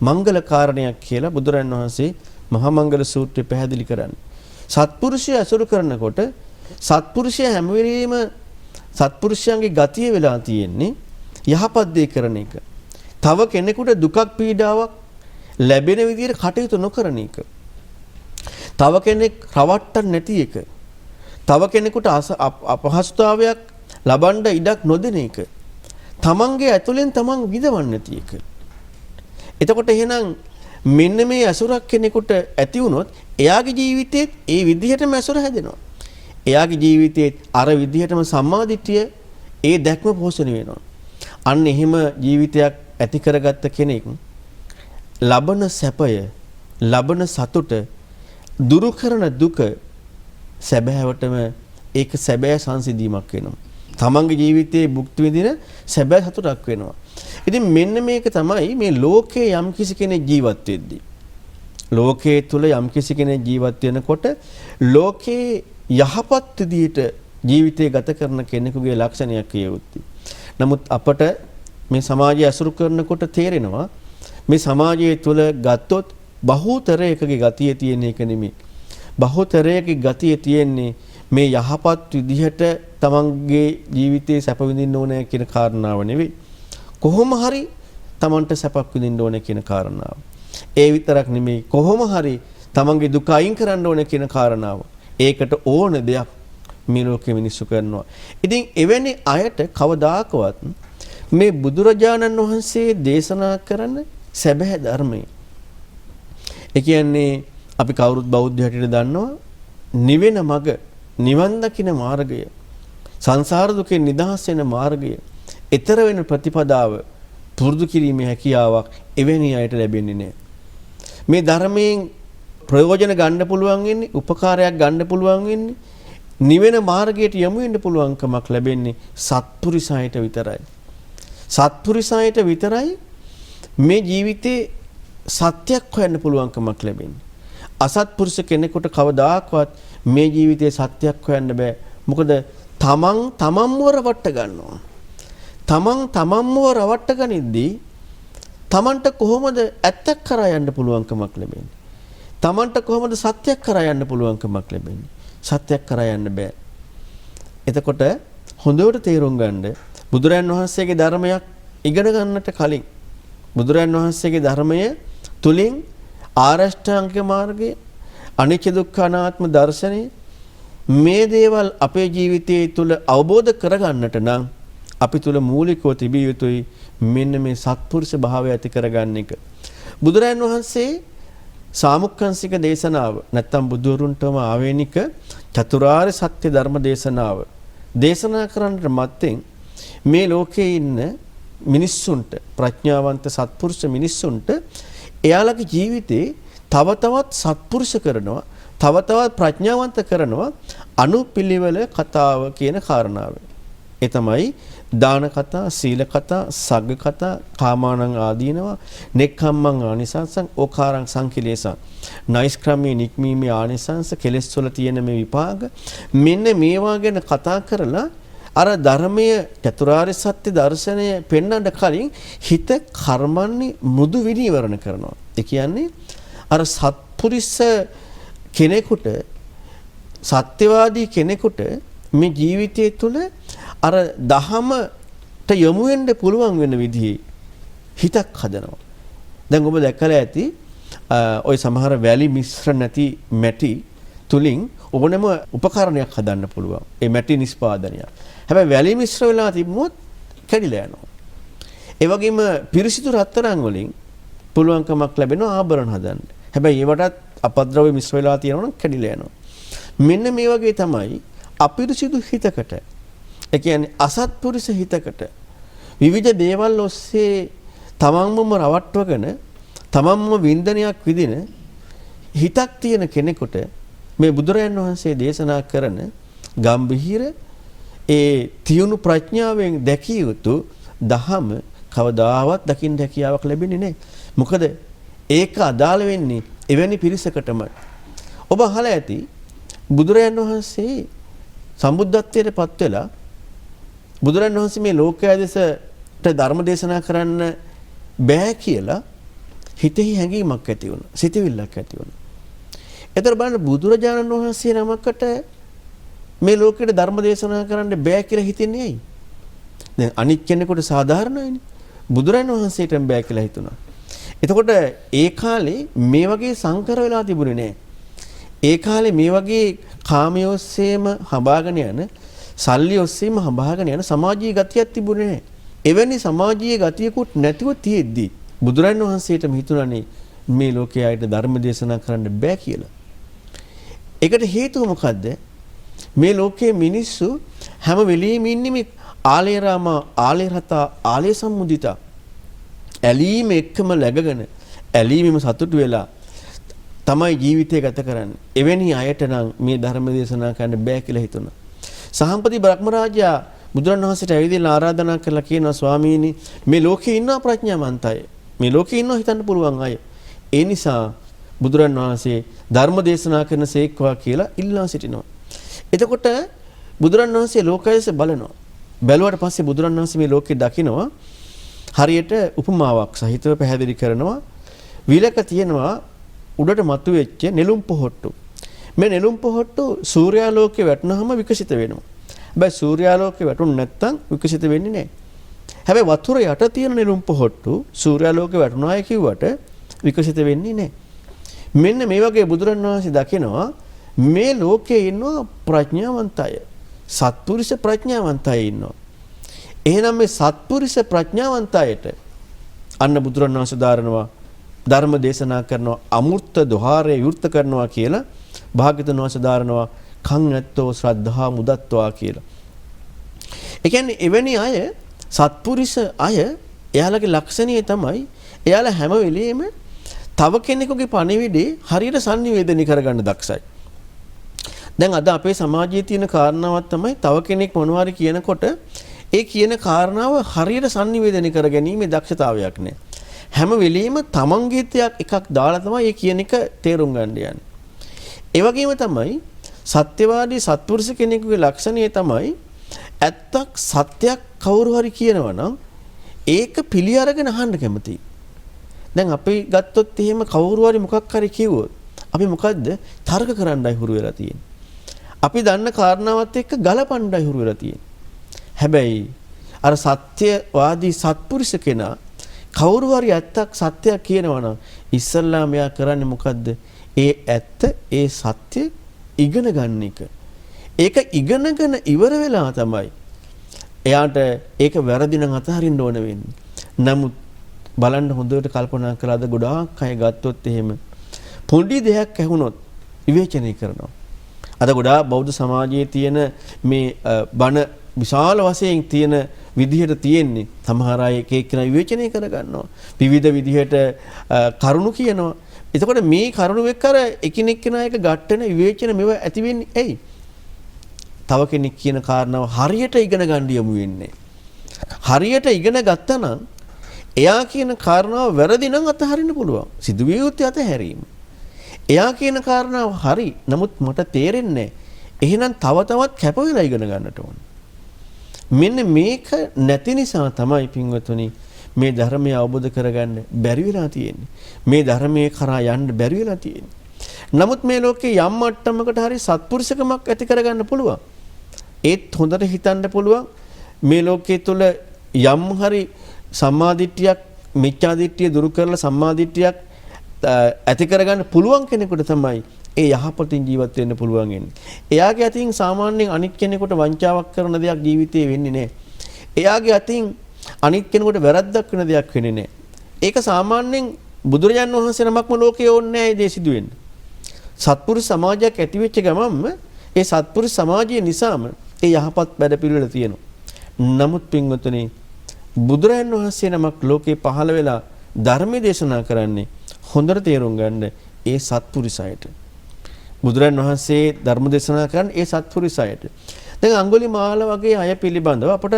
Speaker 2: මංගල කාරණයක් කියලා බුදුරන් වහන්සේ මහා මංගල සූත්‍රය පැහැදිලි කරන්නේ. සත්පුරුෂය ඇසුරු කරනකොට සත්පුරුෂයා හැම වෙලෙම සත්පුරුෂයන්ගේ ගතිය වෙලා තියෙන්නේ යහපත් දේ කරන එක. තව කෙනෙකුට දුකක් පීඩාවක් ලැබෙන විදිහට කටයුතු නොකරන එක. තව කෙනෙක් රවට්ටන්න නැති එක. තව කෙනෙකුට අපහසුතාවයක් ලබන්න ඉඩක් නොදෙන එක. තමන්ගේ ඇතුලෙන් තමන් විඳවන්න නැති එක. එතකොට එහෙනම් මෙන්න මේ අසුරක් කෙනෙකුට ඇති වුණොත් එයාගේ ජීවිතේත් ඒ විදිහටම අසුර හැදෙනවා. එයාගේ ජීවිතේත් අර විදිහටම සම්මාදිට්ඨිය ඒ දැක්ම පෝෂණය වෙනවා. අන්න එහෙම ජීවිතයක් ඇති කරගත්ත කෙනෙක් ලබන සැපය, ලබන සතුට, දුරු කරන දුක සැබෑවටම ඒක සැබෑ සංසිඳීමක් වෙනවා. තමන්ගේ ජීවිතයේ භුක්ති විඳින සැබෑ සතුටක් වෙනවා. ඉතින් මෙන්න මේක තමයි මේ ලෝකේ යම් කිසි කෙනෙක් ජීවත් වෙද්දී. ලෝකයේ තුල යම් කිසි කෙනෙක් ජීවත් වෙනකොට ලෝකේ යහපත් විදිහට ජීවිතය ගත කරන කෙනෙකුගේ ලක්ෂණයක් කියවුත්ති. නමුත් අපට මේ සමාජය අසුරු කරනකොට තේරෙනවා මේ සමාජය තුල ගත්තොත් බහුතරයකගේ ගතිය තියෙන එක නෙමෙයි. බහුතරයකගේ ගතිය තියෙන්නේ මේ යහපත් විදිහට තමන්ගේ ජීවිතේ සැප විඳින්න ඕනේ කියන කාරණාව නෙවෙයි. කොහොම හරි තමන්ට සැපක් විඳින්න ඕනේ කියන කාරණාව. ඒ විතරක් නෙමෙයි කොහොම හරි තමන්ගේ දුක අයින් කරන්න ඕනේ කියන කාරණාව. ඒකට ඕන දෙයක් මේ ලෝකෙ මිනිස්සු කරනවා. ඉතින් එවැනි අයට කවදාකවත් මේ බුදුරජාණන් වහන්සේ දේශනා කරන සැබෑ ධර්මය. ඒ කියන්නේ අපි කවුරුත් බෞද්ධ හැටියට දන්නවා නිවෙන මඟ, නිවන් දකින මාර්ගය, සංසාර දුකෙන් නිදහස් වෙන මාර්ගය, ඊතර වෙන ප්‍රතිපදාව පුරුදු කිරීමේ හැකියාවක් එවැනි අයට ලැබෙන්නේ නැහැ. මේ ධර්මයෙන් ප්‍රයෝජන ගන්න පුළුවන් වෙන්නේ, උපකාරයක් ගන්න පුළුවන් වෙන්නේ, නිවෙන මාර්ගයට යමු වෙන්න පුළුවන්කමක් ලැබෙන්නේ සත්පුරුෂයන්ට විතරයි. සත්පුරුෂයන්ට විතරයි මේ ජීවිතේ සත්‍යයක් හොයන්න පුළුවන්කමක් ලැබෙන්නේ. අසත්පුරුෂ කෙනෙකුට කවදාකවත් මේ ජීවිතේ සත්‍යයක් හොයන්න බෑ. මොකද තමන්ව රවට්ට ගන්නවා. තමන්ව රවට්ට ගනිද්දී තමන්ට කොහොමද ඇත්තක් කරා යන්න පුළුවන්කමක් ලැබෙන්නේ? තමන්ට කොහොමද සත්‍යයක් කරා යන්න පුළුවන්කමක් ලැබෙන්නේ? සත්‍යයක් කරා යන්න බෑ. එතකොට හොඳට තේරුම් ගන්න බුදුරයන් වහන්සේගේ ධර්මයක් ඉගෙන ගන්නට කලින් බුදුරයන් වහන්සේගේ ධර්මය තුලින් ආරෂ්ඨාංගික මාර්ගය, අනිත්‍ය දුක්ඛ අනාත්ම දර්ශනය මේ දේවල් අපේ ජීවිතයේ තුල අවබෝධ කරගන්නට නම් අපි තුල මූලිකව තිබිය යුතුයි මෙන්න මේ සත්පුරුෂ භාවය ඇති කරගන්න එක. බුදුරයන් වහන්සේ සාමුක්ඛංශික දේශනාව නැත්තම් බුදුරුන්ටම ආවේනික චතුරාර්ය සත්‍ය ධර්ම දේශනාව දේශනා කරන්නට මත්තෙන් මේ ලෝකයේ ඉන්න මිනිස්සුන්ට, ප්‍රඥාවන්ත සත්පුරුෂ මිනිස්සුන්ට එයාලගේ ජීවිතේ තව තවත් සත්පුරුෂ කරනවා, තව තවත් ප්‍රඥාවන්ත කරනවා අනුපිළිවෙල කතාව කියන කාරණාව. ඒ තමයි දාන කතා, සීල කතා, සග්ග කතා, කාමානං ආදීනවා, නෙක්ඛම්මං ආනිසංසං, ඕකාරං සංකිලේසං, නෛෂ්ක්‍රමී නික්මීමේ ආනිසංස, කෙලෙස් වල තියෙන මේ විපාක මෙන්න මේවා ගැන කතා කරලා අර ධර්මයේ චතුරාර්ය සත්‍ය දර්ශනය පෙන්වන්න කලින් හිත කර්මන්නේ මෘදු විනීවරණ කරනවා. ඒ කියන්නේ අර සත්පුරුෂ කෙනෙකුට, සත්‍යවාදී කෙනෙකුට මේ ජීවිතය තුළ අර දහමට යොමු වෙන්න පුළුවන් වෙන විදිහේ හිතක් හදනවා. දැන් ඔබ දැකලා ඇති ওই සමහර වැලි මිශ්‍ර නැති මැටි තුලින් ඕනෑම උපකරණයක් හදන්න පුළුවන්. ඒ මැටි නිෂ්පාදනය. හැබැයි වැලි මිශ්‍ර වෙලා තිබුණොත් කැඩිලා යනවා. ඒ වගේම පිරිසිදු රත්තරන් වලින් පුළුවන්කමක් ලැබෙනවා ආභරණ හදන්න. හැබැයි ඒවටත් අපද්‍රව්‍ය මිශ්‍ර වෙලා තියෙනවා නම් කැඩිලා යනවා. මෙන්න මේ වගේ තමයි අපිරිසිදු හිතකට, ඒ කියන්නේ අසත්පුරුෂ හිතකට විවිධ දේවල් ඔස්සේ තමන්වම රවට්වගෙන තමන්ම වින්දනයක් විදින හිතක් තියෙන කෙනෙකුට මේ බුදුරයන් වහන්සේ දේශනා කරන ගම්භීර ඒ තියුණු ප්‍රඥාවෙන් දැකිය යුතු දහම කවදාවත් දකින්න හැකියාවක් ලැබෙන්නේ නැහැ. මොකද ඒක අදාළ වෙන්නේ එවැනි පිරිසකටමයි. ඔබ අහලා ඇති බුදුරජාන් වහන්සේ සම්බුද්ධත්වයට පත් වෙලා බුදුරජාන් වහන්සේ මේ ලෝකයා දෙසට ධර්ම දේශනා කරන්න බෑ කියලා හිතෙහි හැඟීමක් ඇති වුණා. සිතවිල්ලක් ඇති වුණා. ඒතර බලන්න බුදුරජාණන් වහන්සේ නමකට මේ ලෝකෙට ධර්ම දේශනා කරන්න බෑ කියලා හිතෙන්නේ ඇයි? දැන් අනිත් කෙනෙකුට සාධාරණයිනේ. බුදුරජාණන් වහන්සේටම බෑ කියලා හිතුණා. එතකොට ඒ කාලේ මේ වගේ සංකර වෙලා තිබුණේ නෑ. ඒ කාලේ මේ වගේ කාමයේ ඔස්සේම හඹාගෙන යන, සල්ලි ඔස්සේම හඹාගෙන යන සමාජීය ගතියක් තිබුණේ නෑ. එවැනි සමාජීය ගතියකුත් නැතිව තියෙද්දි බුදුරජාණන් වහන්සේටම හිතුණානේ මේ ලෝකයට ධර්ම දේශනා කරන්න බෑ කියලා. ඒකට හේතුව මොකද්ද? මේ ලෝකයේ මිනිස්සු හැම වෙලෙම ඉන්නේ මේ ආලේ රාම, ආලේ රතා, ආලේ සම්මුදිතා. ඇලීම එක්කම läගගෙන ඇලීමෙම සතුටු වෙලා තමයි ජීවිතය ගත කරන්නේ. එවැනි අයට නම් මේ ධර්ම දේශනා කරන්න බෑ කියලා හිතුණා. සහම්පති බ්‍රහ්මරාජයා බුදුරණවහන්සේට ඇවිදලා ආරාධනා කරලා කියනවා ස්වාමීනි මේ ලෝකේ ඉන්න ප්‍රඥාවන්ත අය. මේ ලෝකේ ඉන්න හිතන්න පුළුවන් අය. ඒ නිසා බුදුරණවහන්සේ ධර්ම දේශනා කරන සේක්වා කියලා ඉල්ලා සිටිනවා. එතකොට බුදුරණවහන්සේ ලෝකයස බලනවා. බැලුවට පස්සේ බුදුරණවහන්සේ මේ ලෝකේ දකිනවා හරියට උපමාවක් සහිතව පැහැදිලි කරනවා. විලක තියෙනවා උඩට මතුවෙච්ච නෙළුම් පොහොට්ටු. මේ නෙළුම් පොහොට්ටු සූර්යාලෝකයේ වැටුනහම විකසිත වෙනවා. හැබැයි සූර්යාලෝකයේ වැටුනේ නැත්නම් විකසිත වෙන්නේ නැහැ. හැබැයි වතුර යට තියෙන නෙළුම් පොහොට්ටු සූර්යාලෝකයේ වැටුනාය කිව්වට විකසිත වෙන්නේ නැහැ. මෙන්න මේ වගේ බුදුරණවහන්සේ දකිනවා මේ ලෝකයේ ඉන්නවා ප්‍රඥාවන්තය. සත්පුරුෂ ප්‍රඥාවන්තය ඉන්නවා. එහෙනම් මේ සත්පුරුෂ ප්‍රඥාවන්තයට අන්න බුදුරණවහන්සේ දාරනවා ධර්ම දේශනා කරනවා අමෘත දොහාරය විවෘත කරනවා කියලා භාග්‍යවතුන් වහන්සේ දාරනවා කන් ඇත්තෝ ශ්‍රද්ධා මුදත්වා කියලා. ඒ කියන්නේ එවැනි අය සත්පුරුෂ අය එයාලගේ ලක්ෂණය තමයි එයාලා හැම වෙලෙම තව කෙනෙකුගේ පණිවිඩේ හරියට sannivedana කරගන්න දක්ෂයි. දැන් අද අපේ සමාජයේ තියෙන කාරණාවක් තමයි තව කෙනෙක් මොනවාරි කියනකොට ඒ කියන කාරණාව හරියට sannivedana කර ගැනීම දක්ෂතාවයක් නෑ. හැම වෙලෙම තමන්ගේ එකක් දාලා තමයි ඒ කියන එක තේරුම් ගන්න යන්නේ. ඒ වගේම තමයි සත්‍යවාදී සත්පුරුෂ කෙනෙකුගේ ලක්ෂණය තමයි ඇත්තක් සත්‍යයක් කවුරු හරි කියනවා නම් ඒක පිළි අරගෙන අහන්න කැමතියි. දැන් අපි ගත්තොත් එහෙම කවුරු හරි මොකක් හරි කිව්වොත් අපි මොකද්ද තර්ක කරන්නයි හුරු වෙලා තියෙන්නේ. අපි දන්න කාරණාවත් එක්ක ගලපන්නයි හුරු වෙලා තියෙන්නේ. හැබැයි අර සත්‍යවාදී සත්පුරුෂ කෙනා කවුරු හරි ඇත්තක් සත්‍යයක් කියනවා නම් ඉස්සල්ලා මෙයා කරන්නේ මොකද්ද? ඒ ඇත්ත ඒ සත්‍ය ඉගෙන ගන්න එක. ඒක ඉගෙනගෙන ඉවර වෙලා තමයි එයාට ඒක වැරදි නම් අතහරින්න ඕන වෙන්නේ. නමුත් බලන්න හොඳට කල්පනා කළාද ගොඩාක් අය ගත්තොත් එහෙම පොඩි දෙයක් ඇහුනොත් විවේචනය කරනවා. අද ගොඩාක් බෞද්ධ සමාජයේ තියෙන මේ බණ විශාල වශයෙන් තියෙන විදිහට තියෙන්නේ සමහර අය එක එක්කෙනා විවේචනය කරගන්නවා. විවිධ විදිහට කරුණු කියනවා. එතකොට මේ කරුණු එක්ක අර එකිනෙක කෙනා එක ගැටෙන විවේචන මෙව ඇති වෙන්නේ ඇයි? තව කෙනෙක් කියන කාරණාව හරියට ඉගෙන ගන්න යමු වෙන්නේ. හරියට ඉගෙන ගත්තා නම් එයා කියන කාරණාව වැරදි නම් අතහරින්න පුළුවන්. සිදුවිය යුත්තේ අතහැරීම. එයා කියන කාරණාව හරි. නමුත් මට තේරෙන්නේ එහෙනම් තව තවත් කැප වෙලා ඉගෙන ගන්නට ඕන. මෙන්න මේක නැති නිසා තමයි පින්වතුනි මේ ධර්මය අවබෝධ කරගන්න බැරි වෙලා තියෙන්නේ. මේ ධර්මයේ කරා යන්න බැරි වෙලා තියෙන්නේ. නමුත් මේ ලෝකේ යම් මට්ටමකට හරි සත්පුරුෂකමක් ඇති කරගන්න පුළුවන්. ඒත් හොඳට හිතන්න පුළුවන් මේ ලෝකයේ තුල යම් හරි සම්මාදිට්ඨියක් මිච්ඡාදිට්ඨිය දුරු කරලා සම්මාදිට්ඨියක් ඇති කරගන්න පුළුවන් කෙනෙකුට තමයි ඒ යහපතින් ජීවත් වෙන්න පුළුවන් වෙන්නේ. එයාගේ අතින් සාමාන්‍යයෙන් අනිත් කෙනෙකුට වංචාවක් කරන දෙයක් ජීවිතේ වෙන්නේ නැහැ. එයාගේ අතින් අනිත් කෙනෙකුට වැරද්දක් වෙන දෙයක් වෙන්නේ නැහැ. ඒක සාමාන්‍යයෙන් බුදුරජාණන් වහන්සේ නමක්ම ලෝකේ ඕනේ නැහැ ඒ දේ සිදු වෙන්න. සත්පුරුෂ සමාජයක් ඇති වෙච්ච ගමන්ම ඒ සත්පුරුෂ සමාජය නිසාම ඒ යහපත් වැඩපිළිවෙල තියෙනවා. නමුත් පින්වතුනි බුදුරජාණන් වහන්සේ නමක් ලෝකේ පහළ වෙලා ධර්ම දේශනා කරන්නේ හොඳට තේරුම් ගන්න ඒ සත්පුරුෂයයට. බුදුරජාණන් වහන්සේ ධර්ම දේශනා කරන්නේ ඒ සත්පුරුෂයයට. දැන් අඟුලිමාල වගේ අය පිළිබඳව අපට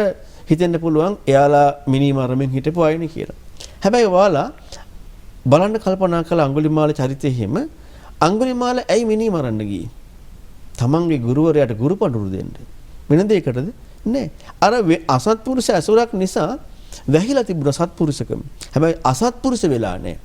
Speaker 2: හිතෙන්න පුළුවන් එයාලා මිනි මරමින් හිටපු අයනේ කියලා. හැබැයි ඔයාලා බලන්න කල්පනා කළ අඟුලිමාල චරිතය හිම අඟුලිමාල ඇයි මිනි මරන්න ගියේ? තමන්ගේ ගුරුවරයාට ගුරු පඬුරු දෙන්න. වෙන දෙයකටද? නෑ. අර අසත්පුරුෂ ඇසුරක් නිසා වැහිලා තිබුණ සත්පුරුෂකම. හැබැයි අසත්පුරුෂ වෙලා නෑ.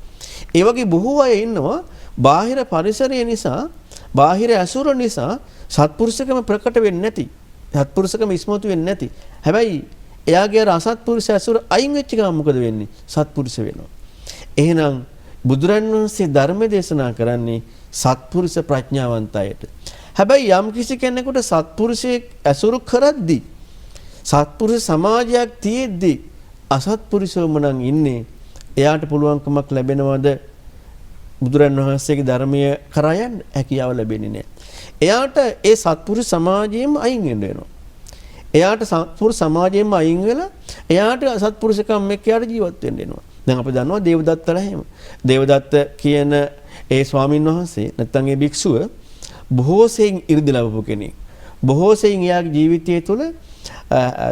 Speaker 2: ඒ වගේ බොහෝ අය ඉන්නවා බාහිර පරිසරය නිසා, බාහිර ඇසුර නිසා සත්පුරුෂකම ප්‍රකට වෙන්නේ නැති. සත්පුරුෂකම ඉස්මතු වෙන්නේ නැති. හැබැයි එයාගේ අර අසත්පුරුෂ ඇසුර අයින් වෙච්ච ගමන් මොකද වෙන්නේ? සත්පුරුෂ වෙනවා. එහෙනම් බුදුරන් වහන්සේ ධර්ම දේශනා කරන්නේ සත්පුරුෂ ප්‍රඥාවන්තයට. හැබැයි යම් කිසි කෙනෙකුට සත්පුරුෂයෙක් ඇසුරු කරද්දී සත්පුරුෂ සමාජයක් තියෙද්දී අසත්පුරුෂවම නම් ඉන්නේ එයාට පුළුවන්කමක් ලැබෙනවද බුදුරන් වහන්සේගේ ධර්මය කරා යන්න? හැකියාව ලැබෙන්නේ නැහැ. එයාට ඒ සත්පුරුෂ සමාජයෙන්ම අයින් වෙන්න වෙනවා. එයාට සත්පුරුෂ සමාජයෙන්ම අයින් වෙලා එයාට අසත්පුරුෂකම් එක්ක එයාට ජීවත් වෙන්න වෙනවා. දැන් අපි දන්නවා දේවදත්තලා එහෙම. දේවදත්ත කියන ඒ ස්වාමින් වහන්සේ නැත්නම් ඒ භික්ෂුව බොහෝ සෙයින් 이르දි ලැබපු කෙනෙක්. බොහෝ සෙයින් එයාගේ ජීවිතය තුළ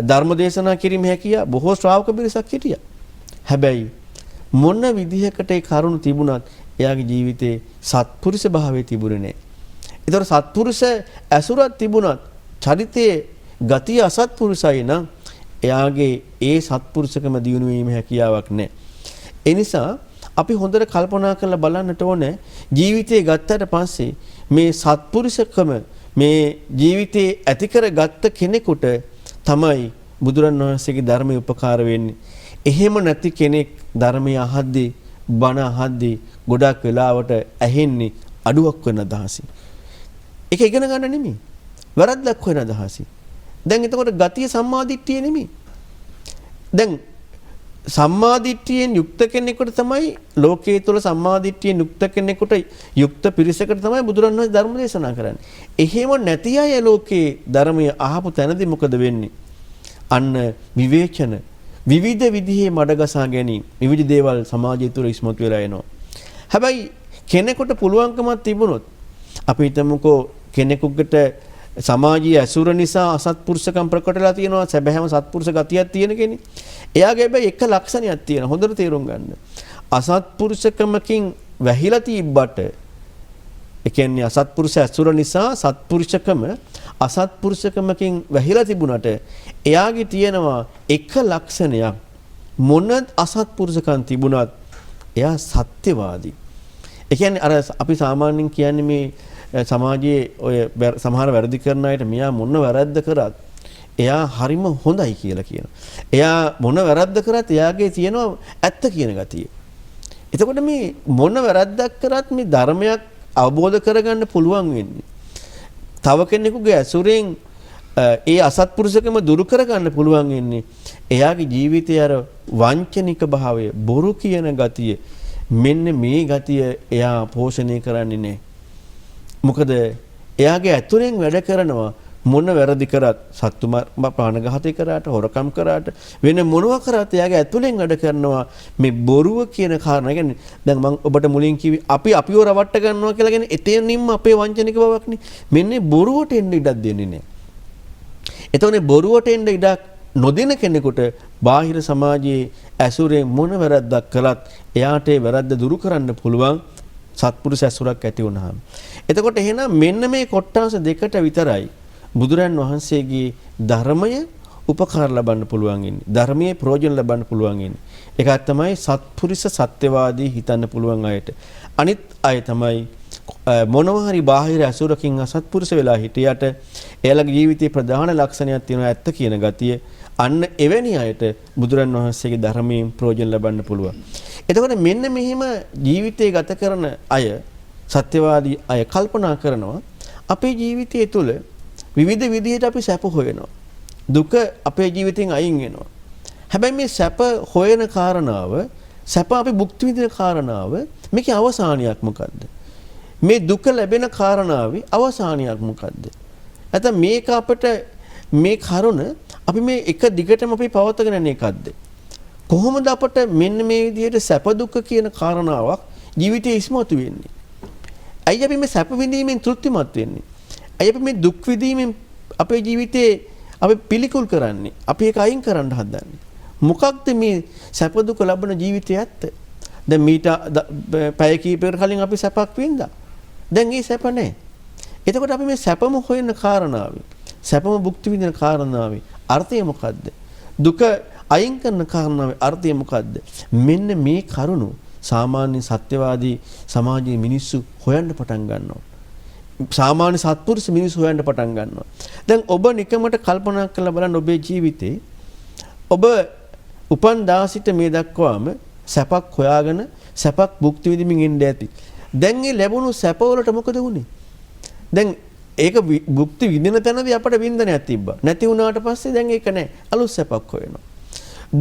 Speaker 2: ධර්ම දේශනා කිරීම හැකියාව බොහෝ ශ්‍රාවක පිරිසක් හිටියා. හැබැයි මොන විදිහකට ඒ කරුණ තිබුණත් එයාගේ ජීවිතේ සත්පුරුෂ භාවයේ තිබුණේ නැහැ. ඒතර සත්පුරුෂ ඇසුරක් තිබුණත් චරිතයේ ගතිය අසත්පුරුෂයි නම් එයාගේ ඒ සත්පුරුෂකම දියුණු වීම හැකියාවක් නැහැ. ඒ නිසා අපි හොඳට කල්පනා කරලා බලන්නට ඕනේ ජීවිතේ ගත්තට පස්සේ මේ සත්පුරුෂකම මේ ජීවිතේ ඇති කරගත්ත කෙනෙකුට තමයි බුදුරන් වහන්සේගේ ධර්මයේ උපකාර වෙන්නේ. එහෙම නැති කෙනෙක් ධර්මය අහද්දී බණ අහද්දී ගොඩක් වෙලාවට ඇහෙන්නේ අඩුවක් වෙන අදහසින්. ඒක ඉගෙන ගන්න නෙමෙයි. වැරද්දක් වෙන අදහසින්. දැන් එතකොට ගතිය සම්මාදිට්ඨිය නෙමෙයි. දැන් සම්මාදිට්ඨියෙන් යුක්ත කෙනෙකුට තමයි ලෝකයේ තුල සම්මාදිට්ඨියෙන් යුක්ත කෙනෙකුට යුක්ත පිරිසකට තමයි බුදුරණවහන්සේ ධර්ම දේශනා කරන්නේ. එහෙම නැති අය ලෝකේ ධර්මය අහපු තැනදී මොකද වෙන්නේ? අන්න විවේචන විවිධ විදිහේ මඩගසා ගැනීම විවිධ දේවල් සමාජය තුළ ඉස්මතු වෙලා එනවා. හැබැයි කෙනෙකුට පුළුවන්කමක් තිබුණොත් අපි හිතමුකෝ කෙනෙකුට සමාජීය ඇසුර නිසා අසත්පුරුෂකම් ප්‍රකටලා තියෙනවා සැබෑම සත්පුරුෂ ගතියක් තියෙන කෙනෙක්. එයාගේ හැබැයි එක ලක්ෂණයක් තියෙනවා හොඳට තේරුම් ගන්න. අසත්පුරුෂකමකින් වැහිලා තිබ්බට ඒ කියන්නේ අසත්පුරුෂ ඇසුර නිසා සත්පුරුෂකම අසත්පුරුෂකමකින් වැහිලා තිබුණට එයාගේ තියෙනවා එක ලක්ෂණයක් මොන අසත්පුරුෂකම් තිබුණත් එයා සත්‍යවාදී. ඒ කියන්නේ අර අපි සාමාන්‍යයෙන් කියන්නේ මේ සමාජයේ ඔය සමහර වැරදි කරන අයට මෙයා මොන වැරද්ද කරත් එයා හරිම හොඳයි කියලා කියනවා. එයා මොන වැරද්ද කරත් එයාගේ තියෙනවා ඇත්ත කියන ගතිය. එතකොට මේ මොන වැරද්දක් කරත් මේ ධර්මයක් අවබෝධ කරගන්න පුළුවන් වෙන්නේ. තව කෙනෙකුගේ ඇසුරෙන් ඒ අසත්පුරුෂකම දුරු කරගන්න පුළුවන් වෙන්නේ එයාගේ ජීවිතයේ අර වංචනික භාවය, බොරු කියන ගතිය, මෙන්න මේ ගතිය එයා පෝෂණය කරන්නේ නැහැ. මොකද එයාගේ ඇතුලෙන් වැඩ කරනවා මොන වැරදි කරත් සත්තු ප්‍රාණඝාතය කරාට හොරකම් කරාට වෙන මොනවා කරත් එයාගේ ඇතුලෙන් වැඩ කරනවා මේ බොරුව කියන කාරණා. කියන්නේ දැන් මම ඔබට මුලින් කිව්වේ අපි අපිව රවට්ට ගන්නවා කියලා කියන්නේ එතනින්ම අපේ වංචනික බවක්නේ. මෙන්න බොරුවට එන්න ඉඩක් දෙන්නේ නැහැ. එතකොට බොරුවට එන්න ඉඩක් නොදෙන කෙනෙකුට බාහිර සමාජයේ ඇසුරෙන් මොන වැරද්දක් කළත් එයාට ඒ වැරද්ද දුරු කරන්න පුළුවන් සත්පුරුෂ ඇසුරක් ඇති වුණාම. එතකොට එහෙනම් මෙන්න මේ කොට්ටාස දෙකට විතරයි බුදුරන් වහන්සේගේ ධර්මය උපකාර ලබන්න පුළුවන් ඉන්නේ. ධර්මයේ ප්‍රයෝජන ලබන්න පුළුවන් ඉන්නේ. ඒකක් තමයි සත්පුරුෂ සත්‍යවාදී හිතන්න පුළුවන් අයට. අනිත් අය තමයි මොනවා හරි බාහිර අසුරකින් අසත්පුරුෂ වෙලා හිටියට එයාලගේ ජීවිතයේ ප්‍රධාන ලක්ෂණයක් තියෙනවා ඇත්ත කියන ගතිය. අන්න එවැනි අයට බුදුරන් වහන්සේගේ ධර්මයෙන් ප්‍රයෝජන ලබන්න පුළුවන්. එතකොට මෙන්න මෙහෙම ජීවිතය ගත කරන අය සත්‍යවාදී අය කල්පනා කරනවා අපේ ජීවිතය තුළ විවිධ විදිහට අපි සැප හොයනවා. දුක අපේ ජීවිතෙන් අයින් වෙනවා. හැබැයි මේ සැප හොයන කාරණාව, සැප අපි භුක්ති විඳින කාරණාව මේකේ අවසානයක් මොකද්ද? මේ දුක ලැබෙන කාරණාවේ අවසානයක් මොකද්ද? නැත්නම් මේක අපිට මේ කරුණ අපි මේ එක දිගටම අපි පවත්වාගෙන යන එකක්ද? කොහොමද අපට මෙන්න මේ විදිහට සැප දුක කියන කාරණාවක් ජීවිතයේ ඉස්මතු වෙන්නේ? ඇයි අපි මේ සැප විඳීමෙන් තෘප්තිමත් වෙන්නේ? ඇයි අපි මේ දුක් විඳීමෙන් අපේ ජීවිතේ අපි පිළිකුල් කරන්නේ. අපි ඒක අයින් කරන්න හදන්නේ. මොකක්ද මේ සැප දුක ලබන ජීවිතය ඇත්ත? දැන් මීට පැය කීපයකට කලින් අපි සැපක් වින්දා. දැන් ඒ සැප නැහැ. එතකොට අපි මේ සැපම හොයන කාරණාවේ, සැපම භුක්ති විඳින කාරණාවේ අර්ථය මොකද්ද? දුක අයින් කරන කාරණාවේ අර්ථය මොකද්ද? මෙන්න මේ කරුණු සාමාන්‍ය සත්‍යවාදී සමාජයේ මිනිස්සු හොයන්න පටන් ගන්නවා. සාමාන්‍ය සත්පුරුෂ මිනිස්සු හොයන්න පටන් ගන්නවා. දැන් ඔබ නිකමට කල්පනා කරලා බලන්න ඔබේ ජීවිතේ ඔබ උපන් දා සිට මේ දක්වාම සැපක් හොයාගෙන සැපක් භුක්ති විඳින්මින් ඉන්න ඇති. දැන් මේ ලැබුණු සැප වලට මොකද වුනේ? දැන් ඒක භුක්ති විඳින තැනදී අපට වින්දනයක් තිබ්බා. නැති වුණාට පස්සේ දැන් ඒක නැහැ. අලුත් සැපක් හොයනවා.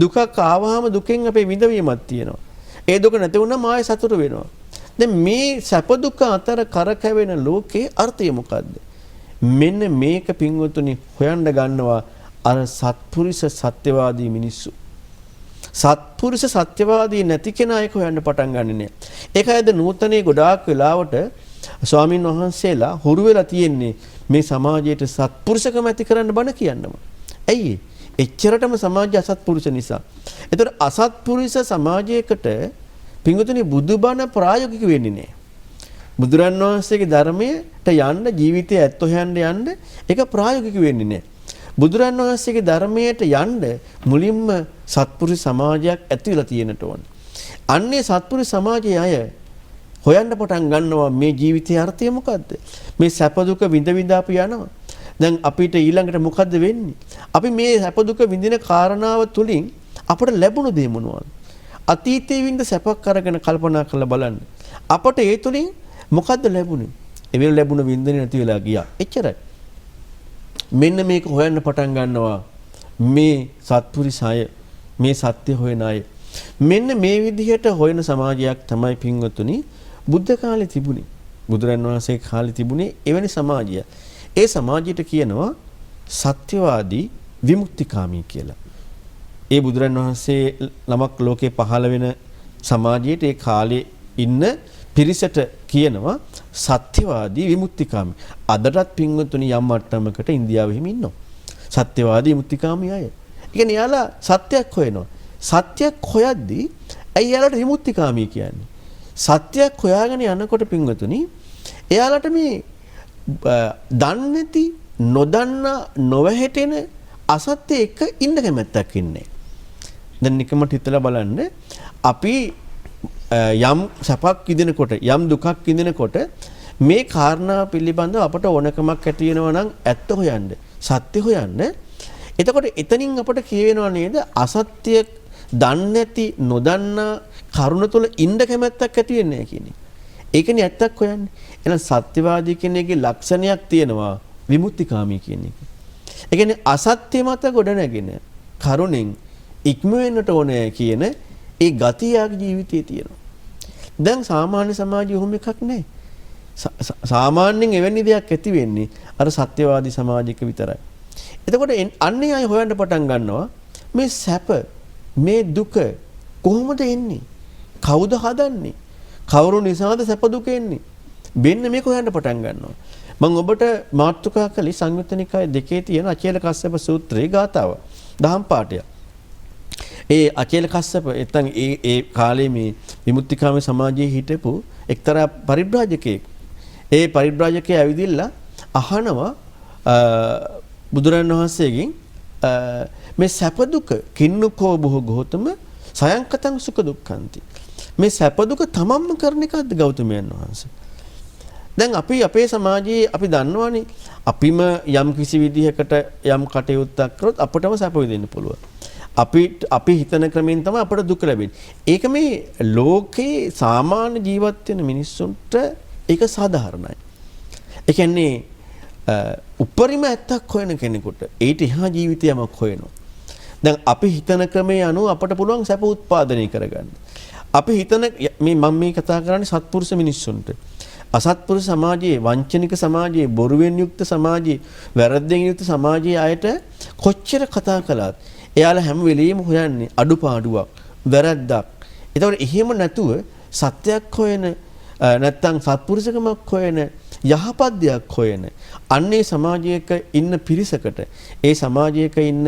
Speaker 2: දුකක් ආවහම දුකෙන් අපේ විඳවීමක් තියෙනවා. ඒ දුක නැති වුණාම ආයෙ සතුට වෙනවා. දැන් මේ සැප දුක අතර කරකැවෙන ලෝකේ අර්ථය මොකද්ද? මෙන්න මේක පින්වතුනි හොයන්න ගන්නවා අර සත්පුරුෂ සත්‍යවාදී මිනිස්සු. සත්පුරුෂ සත්‍යවාදී නැති කෙනා ඒක හොයන්න පටන් ගන්නෙ නෑ. ඒකයිද නූතනයේ ගොඩාක් වෙලාවට ස්වාමින් වහන්සේලා හුරු වෙලා තියෙන්නේ මේ සමාජයට සත්පුරුෂකම ඇති කරන්න බණ කියන්නම. ඇයි? එච්චරටම සමාජය අසත්පුරුෂ නිසා. ඒතර අසත්පුරුෂ සමාජයකට පින්වතුනි බුදුබණ ප්‍රායෝගික වෙන්නේ නෑ. බුදුරන් වහන්සේගේ ධර්මයට යන්න ජීවිතය ඇත්ත හොයන්න යන්න ඒක ප්‍රායෝගික වෙන්නේ නෑ. බුදුරන් වහන්සේගේ ධර්මයට යන්න මුලින්ම සත්පුරුෂ සමාජයක් ඇති වෙලා තියෙන්නට ඕන. අන්නේ සත්පුරුෂ සමාජයේ අය හොයන්න පටන් ගන්නවා මේ ජීවිතයේ අර්ථය මොකද්ද? මේ සැප දුක විඳ විඳ අපි යනවා. දැන් අපිට ඊළඟට මොකද්ද වෙන්නේ? අපි මේ සැප දුක විඳින කාරණාව තුලින් අපට ලැබුණු දේ මොනවද? අතීතයේ විඳ සැපක් අරගෙන කල්පනා කරලා බලන්න. අපට ඒ තුලින් මොකද්ද ලැබුණේ? ඒ වෙල ලැබුණ විඳින නැති වෙලා ගියා. එච්චරයි. මෙන්න මේක හොයන්න පටන් ගන්නවා මේ සත්පුරුෂය, මේ සත්‍ය හොයන අය. මෙන්න මේ විදිහට හොයන සමාජයක් තමයි පින්වතුනි බුද්ධ කාලේ තිබුණේ. බුදුරන් වහන්සේ කාලේ තිබුණේ එවැනි සමාජයක්. ඒ සමාජයට කියනවා සත්‍යවාදී විමුක්තිකාමී කියලා. ඒ බුදුරන් වහන්සේ ළමක් ලෝකේ පහළ වෙන සමාජයට ඒ කාලේ ඉන්න පිරිසට කියනවා සත්‍යවාදී විමුක්තිකාමී. අදටත් පින්වතුනි යම් මට්ටමකට ඉන්දියාවෙ හිම ඉන්නවා. සත්‍යවාදී විමුක්තිකාමී අය. ඒ කියන්නේ යාලා සත්‍යයක් හොයනවා. සත්‍යයක් හොයද්දී ඇයි යාලට විමුක්තිකාමී කියන්නේ? සත්‍යයක් හොයාගෙන යනකොට පින්වතුනි එයාලට මේ දන්නේ නැති නොදන්නා නොවැහෙටෙන අසත්‍ය එක ඉන්න කැමැත්තක් ඉන්නේ. දැන් නිකමට හිතලා බලන්න අපි යම් සැපක් විඳිනකොට යම් දුකක් විඳිනකොට මේ කාරණා පිළිබඳව අපට ඕනකමක් ඇති වෙනවා නම් ඇත්ත හොයන්න සත්‍ය හොයන්න. එතකොට එතනින් අපට කියවෙනවා නේද අසත්‍ය දන්නේ නැති නොදන්නා කරුණ තුළ ඉන්න කැමැත්තක් ඇති වෙන්නේ නැහැ කියන්නේ. ඒකනේ ඇත්තක් හොයන්නේ. එහෙනම් සත්‍යවාදී කෙනෙක්ගේ ලක්ෂණයක් තියෙනවා විමුක්තිකාමී කියන එක. ඒ කියන්නේ අසත්‍ය මත ගොඩ නැගෙන කරුණෙන් ඉක්ම වෙන්නට ඕනේ කියන ඒ ගතියගේ ජීවිතයේ තියෙනවා. දැන් සාමාන්‍ය සමාජයේ ඔහොම එකක් නැහැ. සාමාන්‍යයෙන් එවැනි දෙයක් ඇති වෙන්නේ අර සත්‍යවාදී සමාජයක විතරයි. එතකොට අන්නේ අය හොයන්න පටන් ගන්නවා මේ සැප මේ දුක කොහොමද එන්නේ? කවුද හදන්නේ? කවුරු නිසාද සැප දුක එන්නේ? මෙන්න මේක හොයන්න පටන් ගන්නවා. මම ඔබට මාතෘකා කළේ සංයුත්ත නිකාය 2 තියෙන අචේල කස්සප සූත්‍රයේ ගාතාව. දහම් පාඩය. ඒ අචේල කස්සප නැත්නම් ඒ කාලේ මේ විමුක්තිකාමී සමාජයේ හිටපු එක්තරා පරිබ්‍රාජකයෙක්. ඒ පරිබ්‍රාජකයා ඇවිදින්න අහනවා බුදුරන් වහන්සේගෙන් මේ සැප දුක කින්නකෝ බොහෝ ගෝතම සයන්කතං සුඛ දුක්ඛන්ති. මේ සැප දුක තමන්ම කරන එකක්ද ගෞතමයන් වහන්සේ? දැන් අපි අපේ සමාජයේ අපි දන්නවනේ අපිම යම් කිසි විදිහකට යම් කටයුත්තක් කරොත් අපටම සැප විඳින්න පුළුවන්. අපි හිතන ක්‍රමෙන් තමයි අපට දුක ලැබෙන්නේ. ඒක මේ ලෝකේ සාමාන්‍ය ජීවත් වෙන මිනිස්සුන්ට ඒක සාධාරණයි. ඒ කියන්නේ උපරිම ඇත්තක් හොයන කෙනෙකුට ඊට එහා ජීවිතයමක් හොයනවා. දැන් අපි හිතන ක්‍රමයේ අනුව අපට පුළුවන් සැප උත්පාදනය කරගන්න. අපි හිතන මම මේ කතා කරන්නේ සත්පුරුෂ මිනිස්සුන්ට. අසත්පුරුෂ සමාජයේ වංචනික සමාජයේ බොරුවෙන් යුක්ත සමාජයේ වැරද්දෙන් යුක්ත සමාජයේ අයට කොච්චර කතා කළත් එයාලා හැම වෙලෙම හොයන්නේ අඩුපාඩුවක් වැරද්දක්. ඒතකොට එහෙම නැතුව සත්‍යයක් හොයන නැත්තම් සත්පුරුෂකමක් හොයන යහපත් දෙයක් හොයන අන්නේ සමාජයක ඉන්න පිරිසකට ඒ සමාජයක ඉන්න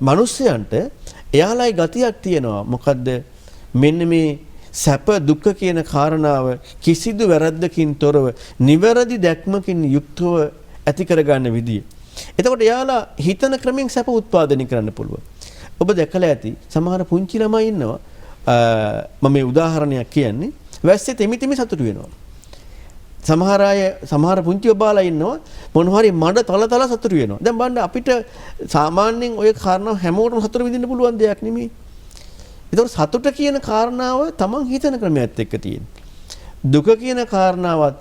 Speaker 2: මිනිස්යන්ට එයාලයි ගතියක් තියෙනවා. මොකද්ද? මෙන්න මේ සැප දුක කියන කාරණාව කිසිදු වැරද්දකින් තොරව නිවැරදි දැක්මකින් යුක්තව ඇති කරගන්න විදිය. එතකොට එයාලා හිතන ක්‍රමෙන් සැප උත්පාදනය කරන්න පුළුවන්. ඔබ දැකලා ඇති සමහර පුංචි ළමයි ඉන්නවා මම මේ උදාහරණයක් කියන්නේ වැස්සේ තෙමි තෙමි සතුටු වෙනවා. සමහර පුංචි ඔබාලා ඉන්නවා මොනවා හරි මඩ තල තල සතුටු වෙනවා. දැන් බලන්න අපිට සාමාන්‍යයෙන් ওই කාරණා හැමෝටම සතුට විඳින්න පුළුවන් දෙයක් නෙමෙයි. ඒතකොට සතුට කියන කාරණාව තමන් හිතන ක්‍රමයට එක්ක තියෙන. දුක කියන කාරණාවත්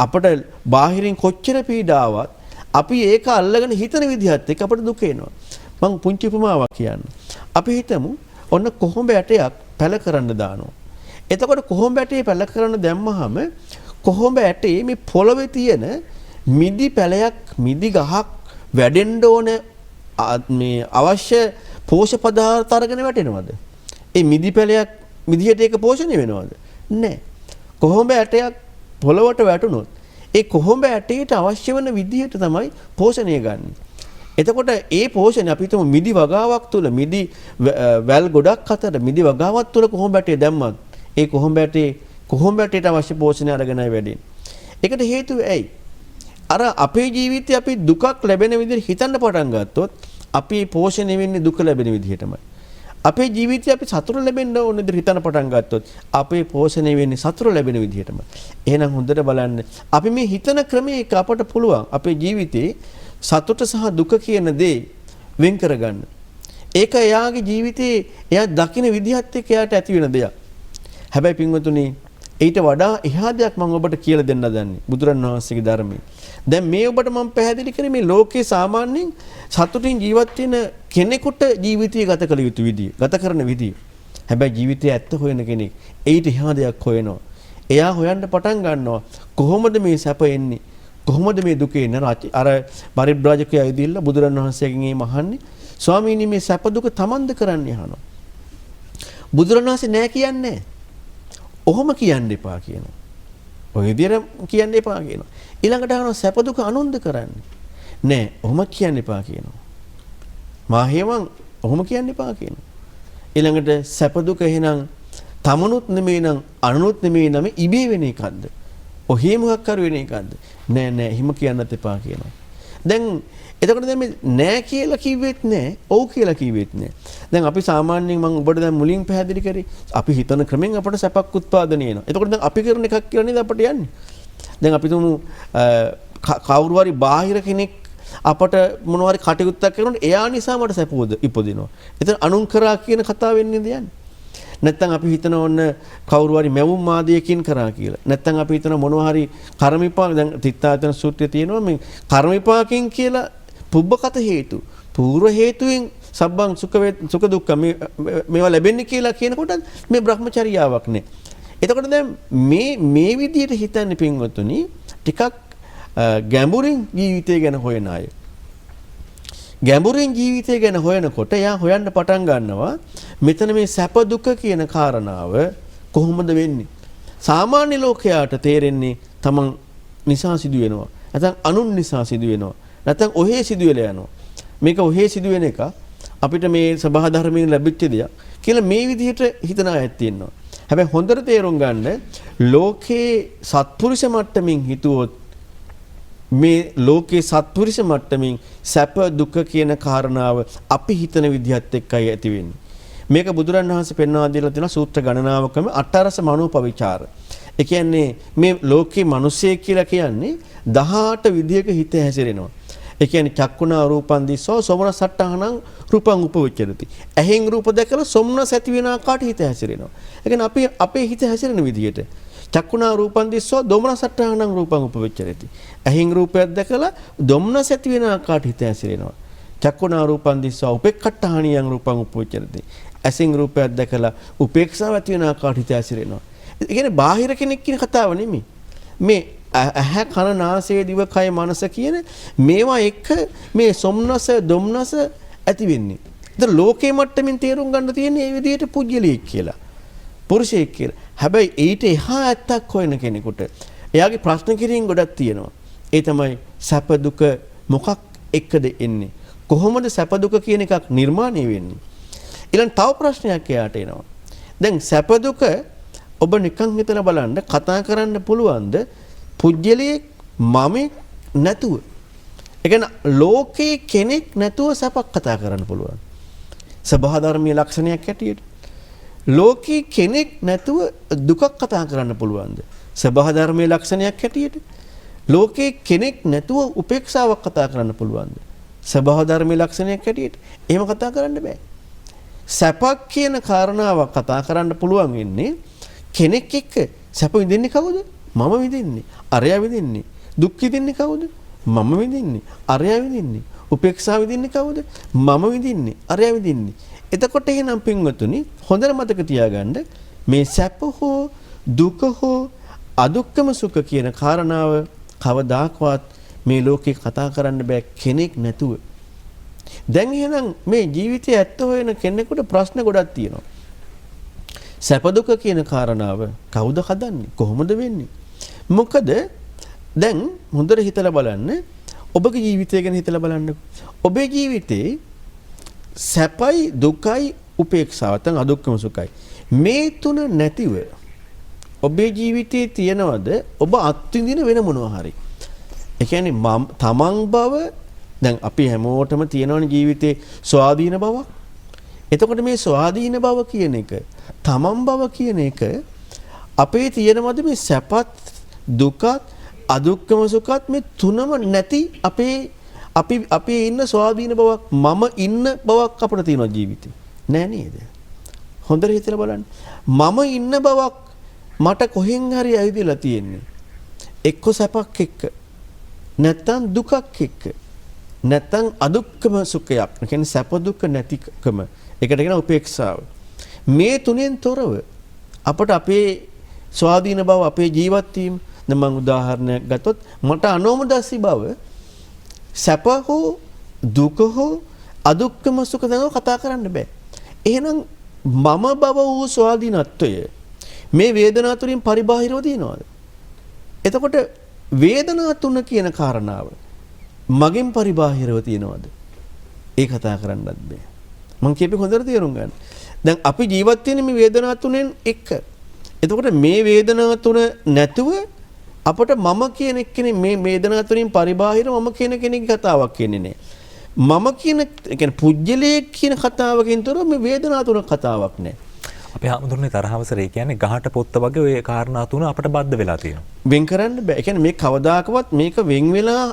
Speaker 2: අපිට බාහිරින් කොච්චර පීඩාවක් අපි ඒක අල්ලගෙන හිතන විදිහත් එක්ක අපිට දුක එනවා. මම පුංචි උපමාවක් කියන්න. අපි හිතමු ඔන්න කොහොඹ ඇටයක් පැල කරන්න දානවා. එතකොට කොහොඹ ඇටේ පැල කරන්න දැම්මහම කොහොඹ ඇටේ මේ පොළවේ තියෙන මිදි පැලයක් මිදි ගහක් වැඩෙන්න ඕන මේ අවශ්‍ය පෝෂක පදාර්ථ අරගෙන වැටෙනවද? ඒ මිදි පැලයක් මිදියට ඒක පෝෂණය වෙනවද? නැහැ. කොහොඹ ඇටයක් පොළවට වැටුනොත් ඒ කොහොඹ ඇටේට අවශ්‍ය වෙන විදිහට තමයි පෝෂණය ගන්න. එතකොට ඒ පෝෂණය අපි හිතමු මිදි වගාවක් තුල මිදි වැල් ගොඩක් අතර මිදි වගාවක් තුල කොහොඹ ඇටේ දැම්මත් ඒ කොහොඹ ඇටේට අවශ්‍ය පෝෂණය අරගෙනයි වැඩෙන්නේ. ඒකට හේතුව ඇයි? අර අපේ ජීවිතේ අපි දුකක් ලැබෙන විදිහට හිතන්න පටන් ගත්තොත් අපි පෝෂණය වෙන්නේ දුක ලැබෙන විදිහටමයි. අපේ ජීවිතේ අපි සතුට ලැබෙන්න ඕන විදිහට හිතන්න පටන් ගත්තොත් අපේ පෝෂණය වෙන්නේ සතුට ලැබෙන විදිහටමයි. එහෙනම් හොඳට බලන්න අපි මේ හිතන ක්‍රමයක අපට පුළුවන් අපේ ජීවිතේ සතුට සහ දුක කියන දේ වෙන් කරගන්න. ඒක එයාගේ ජීවිතේ එයා දකින විදිහත් එක්ක එයාට ඇති වෙන දෙයක්. හැබැයි පින්වතුනි ඊට වඩා එහා දෙයක් මම ඔබට කියලා දෙන්න දන්නේ බුදුරණවහන්සේගේ ධර්මයේ. දැන් මේ ඔබට මම පැහැදිලි කරේ මේ ලෝකේ සාමාන්‍යයෙන් සතුටින් ජීවත් වෙන කෙනෙකුට ජීවිතය ගත කළ යුතු විදිය, ගත කරන විදිය. හැබැයි ජීවිතයේ ඇත්ත හොයන කෙනෙක් ඊට එහා දෙයක් හොයනවා. එයා හොයන්න පටන් ගන්නවා කොහොමද මේ සැප එන්නේ? කොහොමද මේ දුක එන්නේ? අර පරිබ්‍රාජකයා ඇවිදilla බුදුරණවහන්සේගෙන් මේ මහන්නේ ස්වාමීනි මේ සැප දුක තමන්ද කරන්නේ අහනවා. බුදුරණවහන්සේ නෑ කියන්නේ. ඔහොම කියන්න එපා කියනවා. ඔය විදිහට කියන්න එපා කියනවා. ඊළඟට අහනවා සැප දුක අනුන්ද කරන්නේ? නෑ, ඔහොම කියන්න එපා කියනවා. මාහේවන් ඔහොම කියන්න එපා කියනවා. ඊළඟට සැප දුක එහෙනම් තමනුත් නෙමෙයි නම් අනුනුත් නෙමෙයි නම් ඉබේ වෙන එකක්ද? ඔහේ මොකක් කර වෙන එකක්ද? නෑ නෑ, එහෙම කියන්නත් එපා කියනවා. දැන් එතකොට දැන් මේ නෑ කියලා කිව්වෙත් නෑ, ඔව් කියලා කිව්වෙත් නෑ. දැන් අපි සාමාන්‍යයෙන් මම ඔබට දැන් මුලින් පැහැදිලි කරේ අපි හිතන ක්‍රමෙන් අපට සැපක් උත්පාදනය වෙනවා. එතකොට දැන් අපි කරන එකක් කියලා නේද අපට යන්නේ. දැන් අපි තුමු කවුරු හරි බාහිර කෙනෙක් අපට මොනවා හරි කටයුත්තක් කරනකොට එයා නිසා මට සැප ඉපදිනවා. එතන අනුන් කරා කියන කතාව වෙන්නේ නේද යන්නේ. නැත්තම් අපි හිතන ඕන කවුරු හරි මැවුම් මාදියකින් කරා කියලා. නැත්තම් අපි හිතන මොනවා හරි කර්ම විපාක දැන් තිත්තායතන සූත්‍රයේ තියෙනවා මේ කර්ම විපාකෙන් කියලා පුබ්බකත හේතු. පූර්ව හේතුවෙන් සබ්බං සුඛ දුක්ඛ මේවා ලැබෙන්නේ කියලා කියනකොට මේ බ්‍රහ්මචර්යාවක් නේ. එතකොට දැන් මේ විදිහට හිතන්නේ පින්වතුනි ටිකක් ගැඹුරින් ජීවිතය ගැන හොයන අය. ගැඹුරින් ජීවිතය ගැන හොයනකොට එයා හොයන්න පටන් ගන්නවා මෙතන මේ සැප දුක කියන කාරණාව කොහොමද වෙන්නේ? සාමාන්‍ය ලෝකයාට තේරෙන්නේ තමන් නිසා සිදු වෙනවා. නැත්නම් අනුන් නිසා සිදු වෙනවා. නැත්නම් ඔහේ සිදු වෙලා යනවා. මේක ඔහේ සිදු වෙන එක අපිට මේ සබහා ධර්මයෙන් ලැබිච්ච දෙයක් කියලා මේ විදිහට හිතන අයත් තියෙනවා. හැබැයි හොඳට තේරුම් ගන්න ලෝකේ සත්පුරුෂ මට්ටමින් හිතුවොත් මේ ලෝකේ සත්පුරුෂ මට්ටමින් සැප දුක කියන කාරණාව අපි හිතන විදිහත් එක්කයි ඇති වෙන්නේ. මේක බුදුරණවහන්සේ පෙන්වා දීලා තියෙන සූත්‍ර ගණනාවකම අටරස මනෝපවිචාර. ඒ කියන්නේ මේ ලෝකේ මිනිස්සෙක් කියලා කියන්නේ 18 විදිහක හිත හැසිරෙනවා. ඒ කියන්නේ චක්කුණා රූපං දිස්සෝ සෝමනසට්ඨානං රූපං උපවිචරති. ඇහෙන් රූප දැකලා සොම්නස ඇති වෙන ආකාරයට හිත හැසිරෙනවා. ඒ කියන්නේ අපේ හිත හැසිරෙන විදිහට චක්කුණා රූපං දිස්සෝ දොමනසට්ඨානං රූපං උපවිචරති. ඇහෙන් රූපයක් දැකලා දොම්නස ඇති වෙන ආකාරයට හිත හැසිරෙනවා. චක්කුණා රූපං දිස්සෝ උපේක්ඛට්ඨානියං රූපං උපවිචරති. ඇසෙන් රූපයක් දැකලා උපේක්ෂාව ඇති වෙන ආකාරයට හිත හැසිරෙනවා. ඒ කියන්නේ බාහිර කෙනෙක් කියන කතාව නෙමෙයි. මේ ඇහැ කන නාසය දිව කය මනස කියන මේවා එක්ක මේ සොම්නස දොම්නස ඇති වෙන්නේ. ඒත් ලෝකේ මට්ටමින් තේරුම් ගන්න තියෙන්නේ මේ විදිහට පුජ්‍යලියෙක් කියලා. පුරුෂයෙක් කියලා. හැබැයි ඊට එහා ඇත්තක් හොයන කෙනෙකුට එයාගේ ප්‍රශ්න කිරීම ගොඩක් තියෙනවා. ඒ තමයි සැප දුක මොකක් එක්කද එන්නේ? කොහොමද සැප දුක කියන එකක් නිර්මාණය වෙන්නේ? ඊළඟ තව ප්‍රශ්නයක් එයාට එනවා. දැන් සැප දුක ඔබ නිකන් හිතලා බලන්න කතා කරන්න පුළුවන්ද පුජ්‍යලයේ මමෙක් නැතුව? ඒ කියන්නේ ලෝකේ කෙනෙක් නැතුව සැපක් කතා කරන්න පුළුවන්. සබහා ධර්මීය ලක්ෂණයක් හැටියට. ලෝකේ කෙනෙක් නැතුව දුකක් කතා කරන්න පුළුවන්ද? සබහා ධර්මීය ලක්ෂණයක් හැටියට. ලෝකේ කෙනෙක් නැතුව උපේක්ෂාවක් කතා කරන්න පුළුවන්ද? සබහා ධර්මීය ලක්ෂණයක් හැටියට. එහෙම කතා කරන්න බෑ. සැපක් කියන කාරණාවක් කතා කරන්න පුළුවන් වෙන්නේ කෙනෙක් එක්ක. සැප විඳින්නේ කවුද? මම විඳින්නේ. අරයා විඳින්නේ. දුක් විඳින්නේ කවුද? මම විඳින්නේ. අරයා විඳින්නේ. උපේක්ෂාව විඳින්නේ කවුද? මම විඳින්නේ. අරයා විඳින්නේ. එතකොට එහෙනම් පින්වතුනි හොඳට මතක තියාගන්න මේ සැප හෝ දුක හෝ අදුක්කම සුඛ කියන කාරණාව කවදාකවත් මේ ලෝකේ කතා කරන්න බෑ කෙනෙක් නැතුව. දැන් එහෙනම් මේ ජීවිතයේ ඇත්ත හොයන කෙනෙකුට ප්‍රශ්න ගොඩක් තියෙනවා. සැප දුක කියන කාරණාව කවුද හදන්නේ? කොහොමද වෙන්නේ? මොකද දැන් හොඳට හිතලා බලන්න ඔබගේ ජීවිතය ගැන හිතලා බලන්න. ඔබේ ජීවිතේ සැපයි දුකයි උපේක්ෂාව නැත්නම් අදුක්කම සුඛයි. මේ තුන නැතිව ඔබේ ජීවිතේ තියනවද ඔබ අත්විඳින වෙන මොනවා හරි? ඒ කියන්නේ තමන් බව දැන් අපි හැමෝටම තියෙනවනේ ජීවිතේ ස්වාධීන බවක්. එතකොට මේ ස්වාධීන බව කියන එක තමන් බව කියන එක අපේ තියෙනවද මේ සැපත් දුකත් අදුක්කම සුඛත් මේ තුනම නැති අපි ඉන්න ස්වාධීන බවක් මම ඉන්න බවක් අපිට තියෙනවා ජීවිතේ. නෑ නේද? හොඳට හිතලා බලන්න. මම ඉන්න බවක් මට කොහෙන් හරි ඇවිදලා තියෙන්නේ. එක්ක සැපක් එක්ක නැත්තම් දුකක් එක්ක නැත්තම් අදුක්කම සුඛයක්. ඒ කියන්නේ සැප දුක නැතිකම. ඒකට කියන උපේක්ෂාව. මේ තුනෙන් තොරව අපට අපේ ස්වාධීන බව අපේ ජීවත් වීම මම උදාහරණයක් ගත්තොත් මට අනෝමදස්සි බව සැප හෝ දුක හෝ අදුක්කම සුඛ දැනව කතා කරන්න බෑ. එහෙනම් මම බව වූ ස්වාධීනත්වය මේ වේදනා තුලින් පරිබාහිරව තියනවාද? එතකොට වේදනා තුන කියන කාරණාව මගෙන් පරිබාහිරව තියනවාද? ඒ කතා කරන්නත් බෑ. මම කියපේ හොඳට තේරුම් ගන්න. දැන් අපි ජීවත් වෙන්නේ මේ වේදනා තුනෙන් එක. එතකොට මේ වේදනා තුන නැතුව අපට මම කියන එක්කෙනේ මේ වේදනා තුලින් පරිබාහිර මම කියන කෙනෙක්ගේ කතාවක් කියන්නේ නෑ. මම කියන කියන්නේ පුජ්‍යලයේ කියන කතාවකින් තොරව මේ වේදනා තුන කතාවක් නෑ.
Speaker 1: අපි හමුදුනේ තරහවසරේ කියන්නේ ගහට පොත්ත වගේ ওই කාරණා තුන අපට බද්ධ වෙලා තියෙනවා.
Speaker 2: වෙන් කරන්න බෑ. ඒ කියන්නේ මේ කවදාකවත් මේක වෙන් වෙලා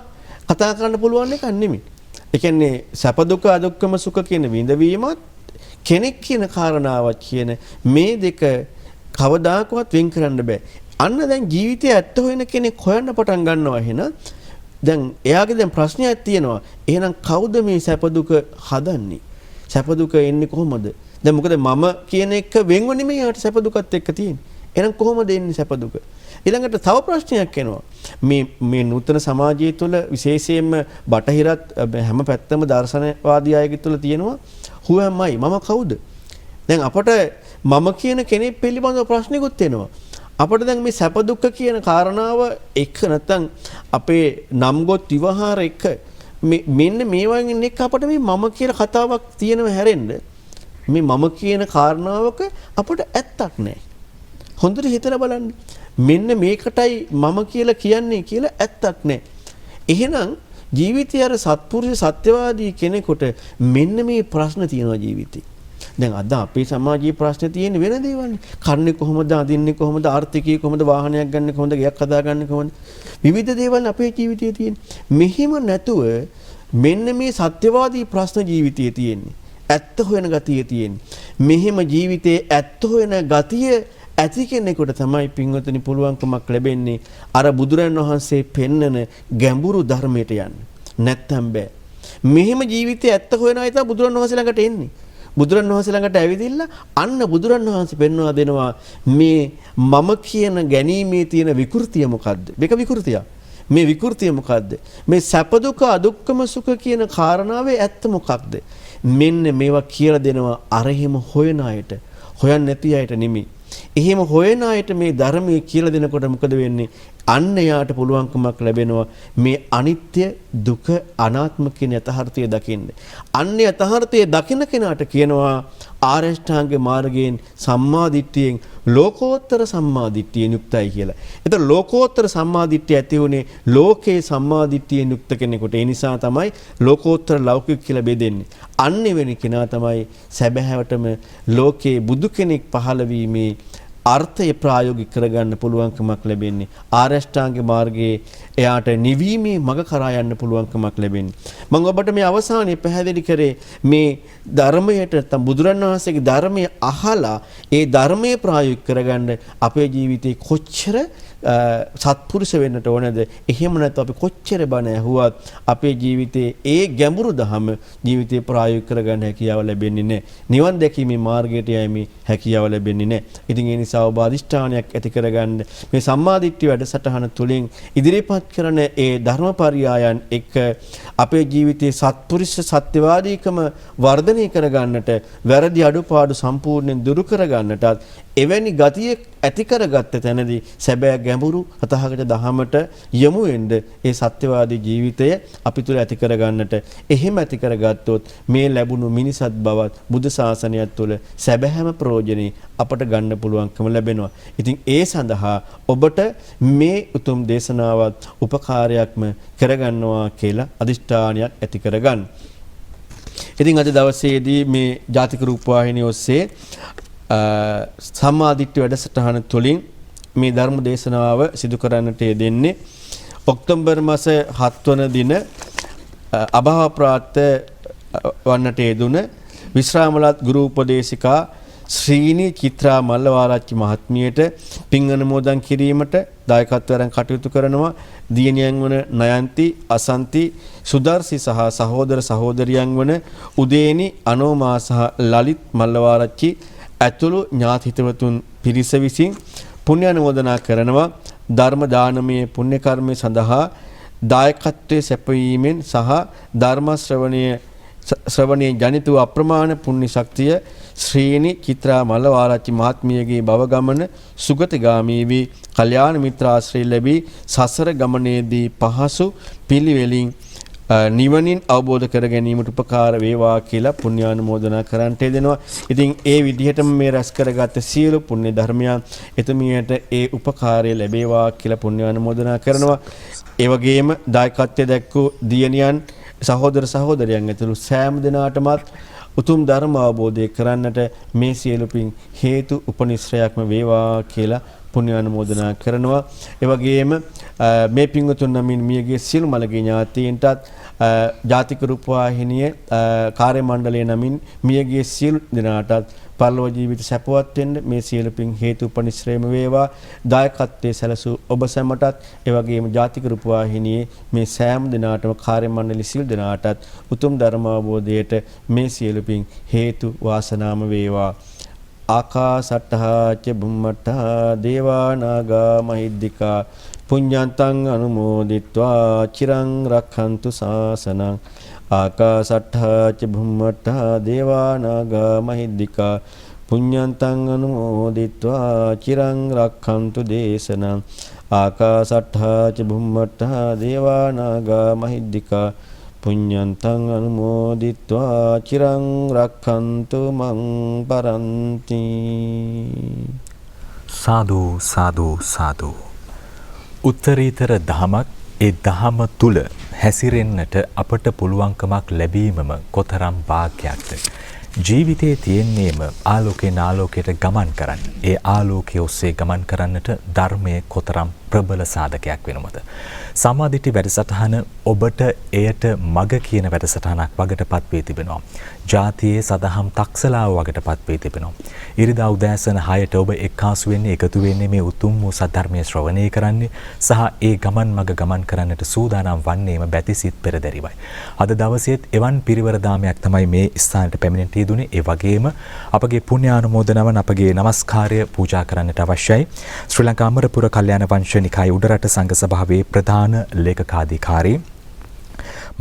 Speaker 2: කතා කරන්න පුළුවන් එකක් නෙමෙයි. ඒ කියන්නේ සැප දුක අදුක්කම සුඛ කියන විඳවීමත් කෙනෙක් කියන කාරණාවක් කියන මේ දෙක කවදාකවත් වෙන් කරන්න බෑ. අන්න දැන් ජීවිතයේ ඇත්ත හොයන කෙනෙක් හොයන්න පටන් ගන්නවා එහෙනම් දැන් එයාගේ දැන් ප්‍රශ්නයක් තියෙනවා. එහෙනම් කවුද මේ සැප දුක හදන්නේ? සැප දුක එන්නේ කොහොමද? දැන් මොකද මම කියන එක වෙන්ව නෙමෙයි යාට සැප දුකත් එක්ක තියෙන්නේ. එහෙනම් කොහොමද එන්නේ සැප දුක? ඊළඟට තව ප්‍රශ්නයක් එනවා. මේ නූතන සමාජය තුළ විශේෂයෙන්ම බටහිරත් හැම පැත්තම දර්ශනවාදී අයගේ තුළ තියෙනවා who am I? මම කවුද? දැන් අපට මම කියන කෙනෙක් පිළිබඳව ප්‍රශ්නිකුත් එනවා. අපිට දැන් මේ සැප දුක්ඛ කියන කාරණාව එක නැත්නම් අපේ නම්ගොත් විවහාර එක මෙන්න මේ වගේ එක අපිට මේ මම කියලා කතාවක් තියෙනව හැරෙන්න මේ මම කියන කාරණාවක අපිට ඇත්තක් නැහැ. හොඳට හිතලා බලන්න. මෙන්න මේකටයි මම කියලා කියන්නේ කියලා ඇත්තක් නැහැ. එහෙනම් ජීවිතය අර සත්පුරුෂ සත්‍යවාදී කෙනෙකුට මෙන්න මේ ප්‍රශ්න තියෙනවා ජීවිතේ. දැන් අද අපේ සමාජයේ ප්‍රශ්න තියෙන වෙන දේවල්නේ. කන්නේ කොහොමද, අදින්නේ කොහොමද, ආර්ථිකය කොහොමද, වාහනයක් ගන්න කොහොමද, ගයක් හදාගන්නේ කොහොමද? විවිධ දේවල් අපේ ජීවිතයේ තියෙන. මෙහිම නැතුව මෙන්න මේ සත්‍යවාදී ප්‍රශ්න ජීවිතයේ තියෙන්නේ. ඇත්ත හොයන ගතිය තියෙන්නේ. මෙහිම ජීවිතයේ ඇත්ත හොයන ගතිය ඇති කෙනෙකුට තමයි පින්වතුනි පුළුවන්කමක් ලැබෙන්නේ අර බුදුරන් වහන්සේ පෙන්නන ගැඹුරු ධර්මයට යන්න. නැත්තම් බෑ. මෙහිම ජීවිතයේ ඇත්ත හොයන අය තමයි බුදුරන් වහන්සේ ළඟට එන්නේ. බුදුරන් වහන්සේ ළඟට ඇවිදින්න අන්න බුදුරන් වහන්සේ පෙන්වා දෙනවා මේ මම කියන ගැනීමේ තියෙන විකෘතිය මොකද්ද? මේක විකෘතියක්. මේ විකෘතිය මොකද්ද? මේ සැප දුක අදුක්කම සුඛ කියන කාරණාවේ ඇත්ත මොකක්ද? මෙන්න මේවා කියලා දෙනවා අර එහෙම හොයන අයට. හොයන්නේ නැති අයට නෙමෙයි. එහෙම හොයන අයට මේ ධර්මයේ කියලා දෙනකොට මොකද වෙන්නේ? අන්න යාට පුළුවන්කමක් ලැබෙනවා මේ අනිත්‍ය දුක අනාත්ම කියන යථාර්ථය දකින්න. අන්න යථාර්ථය දකින කෙනාට කියනවා ආරෂ්ඨාංග මාර්ගයෙන් සම්මාදිට්ඨියෙන් ලෝකෝත්තර සම්මාදිට්ඨියෙන් යුක්තයි කියලා. ඒතර ලෝකෝත්තර සම්මාදිට්ඨිය ඇති උනේ ලෝකේ සම්මාදිට්ඨියෙන් යුක්ත කෙනෙකුට. ඒ නිසා තමයි ලෝකෝත්තර ලෞකික කියලා බෙදෙන්නේ. අන්න වෙන කෙනා තමයි සැබෑවටම ලෝකේ බුදු කෙනෙක් පහළ වීමේ අර්ථය ප්‍රායෝගික කරගන්න පුළුවන්කමක් ලැබෙන්නේ. ආරෂ්ඨාංග මාර්ගයේ එයාට නිවීමේ මඟ කරා යන්න පුළුවන්කමක් ලැබෙන්නේ. මම ඔබට මේ අවසානයේ පැහැදිලි කරේ මේ ධර්මයට නැත්නම් බුදුරණවහන්සේගේ ධර්මය අහලා ඒ ධර්මයේ ප්‍රායෝගික කරගන්න අපේ ජීවිතේ කොච්චර සත්පුරුෂ වෙන්නට ඕනද? එහෙම නැත්නම් අපි කොච්චර බණ ඇහුවත් අපේ ජීවිතේ ඒ ගැඹුරු ධහම ජීවිතේ ප්‍රායෝගික කරගන්න හැකියාව ලැබෙන්නේ නැහැ. නිවන් දැකීමේ මාර්ගයට යෑමේ හැකියාව ලැබෙන්නේ නැහැ. ඉතින් ඒ නිසා ඔබ අදිෂ්ඨානයක් ඇති කරගන්න මේ සම්මාදිට්ඨිය වැඩසටහන තුළින් ඉදිරිපත් කරන ඒ ධර්මපරියායන් එක්ක අපේ ජීවිතයේ සත්පුරුෂ සත්‍යවාදීකම වර්ධනය කරගන්නට, වැරදි අඩුපාඩු සම්පූර්ණයෙන් දුරු කරගන්නටත් එවැනි ගතිය ඇති කරගත්ත තැනදී සැබෑ ගැඹුරු අතහකට දහමට යමු වෙන්න ඒ සත්‍යවාදී ජීවිතය අපි තුළ ඇති කරගන්නට. එහෙම ඇති කරගත්තොත් මේ ලැබුණු මිනිසත් බවත් බුදු ශාසනයත් තුළ සැබෑම ප්‍රයෝජනෙ අපට ගන්න පුළුවන්කම ලැබෙනවා. ඉතින් ඒ සඳහා ඔබට මේ උතුම් දේශනාවත් උපකාරයක්ම කරගන්නවා කියලා අදිෂ්ඨානයක් ඇති කරගන්න. ඉතින් අද දවසේදී මේ ජාතික රූපවාහිනිය ඔස්සේ සම්මාදිට්ඨිය වැඩසටහන තුළින් මේ ධර්ම දේශනාව සිදු කරන්නට යෙදෙන්නේ ඔක්තෝබර් මාස 7 වන දින අභාව ප්‍රාප්ත වන්නට යෙදුන විශ්‍රාමලත් ගුරු උපදේශිකා ශ්‍රීනි චිත්‍රා මල්ලවාරච්චි මහත්මියට පින් අනුමෝදන් කිරීමට දායකත්වයෙන් කටයුතු කරනවා දියණියන් වන නයන්ති අසන්ති සුදර්ශි සහ සහෝදර සහෝදරියන් වන උදේනි අනෝමා සහ ලලිත් මල්ලවාරච්චි ඇතුළු ඥාති හිතවතුන් පිරිස විසින් පුණ්‍ය අනුමෝදනා කරනවා. ධර්ම දානමය පුණ්‍ය කර්මය සඳහා දායකත්වයේ සැපයීමෙන් සහ ධර්ම ශ්‍රවණයේ ජනිත වූ අප්‍රමාණ පුණ්‍ය ශක්තිය ශ්‍රීනි චිත්‍රා මල්ලවාරච්චි මහත්මියගේ භව ගමන සුගතිගාමී වී කල්යාණ මිත්‍ර ආශ්‍රය ලැබී සසර ගමනේදී පහසු පිළිවෙලින් නිවනින් අවබෝධ කර ගැනීමට උපකාර වේවා කියලා පුණ්‍යානුමෝදනා කරන්නට දෙනවා. ඉතින් ඒ විදිහටම මේ රැස් කරගත්ත සියලු පුණ්‍ය ධර්මයන් එතුමියට ඒ උපකාරය ලැබේවා කියලා පුණ්‍යානුමෝදනා කරනවා. ඒ වගේම දායකත්වයේ දැක්වූ දියණියන් සහෝදර සහෝදරයන් ඇතුළු සෑම දෙනාටමත් උතුම් ධර්ම අවබෝධය කරන්නට මේ සියලු පින් හේතු උපනිශ්‍රයක්ම වේවා කියලා පුණ්‍යානුමෝදනා කරනවා. ඒ වගේම මේ පින්වතුන් නමින් මියගේ සියලු මළගිය ඥාතීන්ටත් ජාතික රූපවාහිනියේ කාර්ය මණ්ඩලය නමින් මියගේ සියලු දෙනාටත් පරලෝක ජීවිත සැපවත් වෙන්න මේ සියලු පින් හේතු උපනිශ්‍රේම වේවා. දායකත්වයේ සැලසූ ඔබ සැමටත් ඒ වගේම ජාතික රූපවාහිනියේ මේ සෑම දිනාටම කාර්ය මණ්ඩල සියලු දෙනාටත් උතුම් ධර්ම අවබෝධයට මේ සියලු පින් හේතු වාසනාම වේවා. ආකාසට්ඨා ච බුම්මට්ඨා දේවා නාග මහිද්దికා පුඤ්ඤන්තං අනුමෝදිත්වා චිරං රක්ඛන්තු ශාසනං. ආකාසට්ඨා ච බුම්මට්ඨා දේවා නාග මහිද්దికා පුඤ්ඤන්තං අනුමෝදිත්වා චිරං රක්ඛන්තු දේශනං. ආකාසට්ඨා ච බුම්මට්ඨා දේවා නාග මහිද්దికා පුඤ්ඤන්තං අනුමෝදිත්වා චිරං රක්ඛන්තු මං පරන්ති.
Speaker 1: සාදු සාදු සාදු. උත්තරීතර දහමක් ඒ දහම තුල හැසිරෙන්නට අපට පුළුවන්කමක් ලැබීමම කොතරම් වාග්යක්ද. ජීවිතයේ තියෙන්නේම ආලෝකයෙන් ආලෝකයට ගමන් කරන්න. ඒ ආලෝකයේ ඔස්සේ ගමන් කරන්නට ධර්මයේ කොතරම් ප්‍රබල සාධකයක් වෙනවද? සම්මාදිට්ඨි වැඩසටහන ඔබට එයට මග කියන වැඩසටහනක් වගටපත් වී තිබෙනවා. ජාතියේ සදහම් තක්සලාව වගටපත් වී තිබෙනවා. ඉරිදා උදෑසන 6ට ඔබ එක්කාසු වෙන්නේ එකතු වෙන්නේ මේ උතුම් වූ සද්ධර්මයේ ශ්‍රවණය කරන්නේ සහ ඒ ගමන් මග ගමන් කරන්නට සූදානම් වන්නේම බැතිසිත පෙරදරිවයි. අද දවසේත් එවන් පිරිවර දාමයක් තමයි මේ ස්ථානයට පැමිණෙන්නට යෙදුනේ. ඒ වගේම අපගේ පුණ්‍යානුමෝදනාවන් අපගේ নমස්කාරය පූජා කරන්නට අවශ්‍යයි. ශ්‍රී ලංකා අමරපුර කල්යාණ වංශ නිකායේ උඩරට සංඝ සභාවේ ප්‍රධාන ලේකකාධිකාරී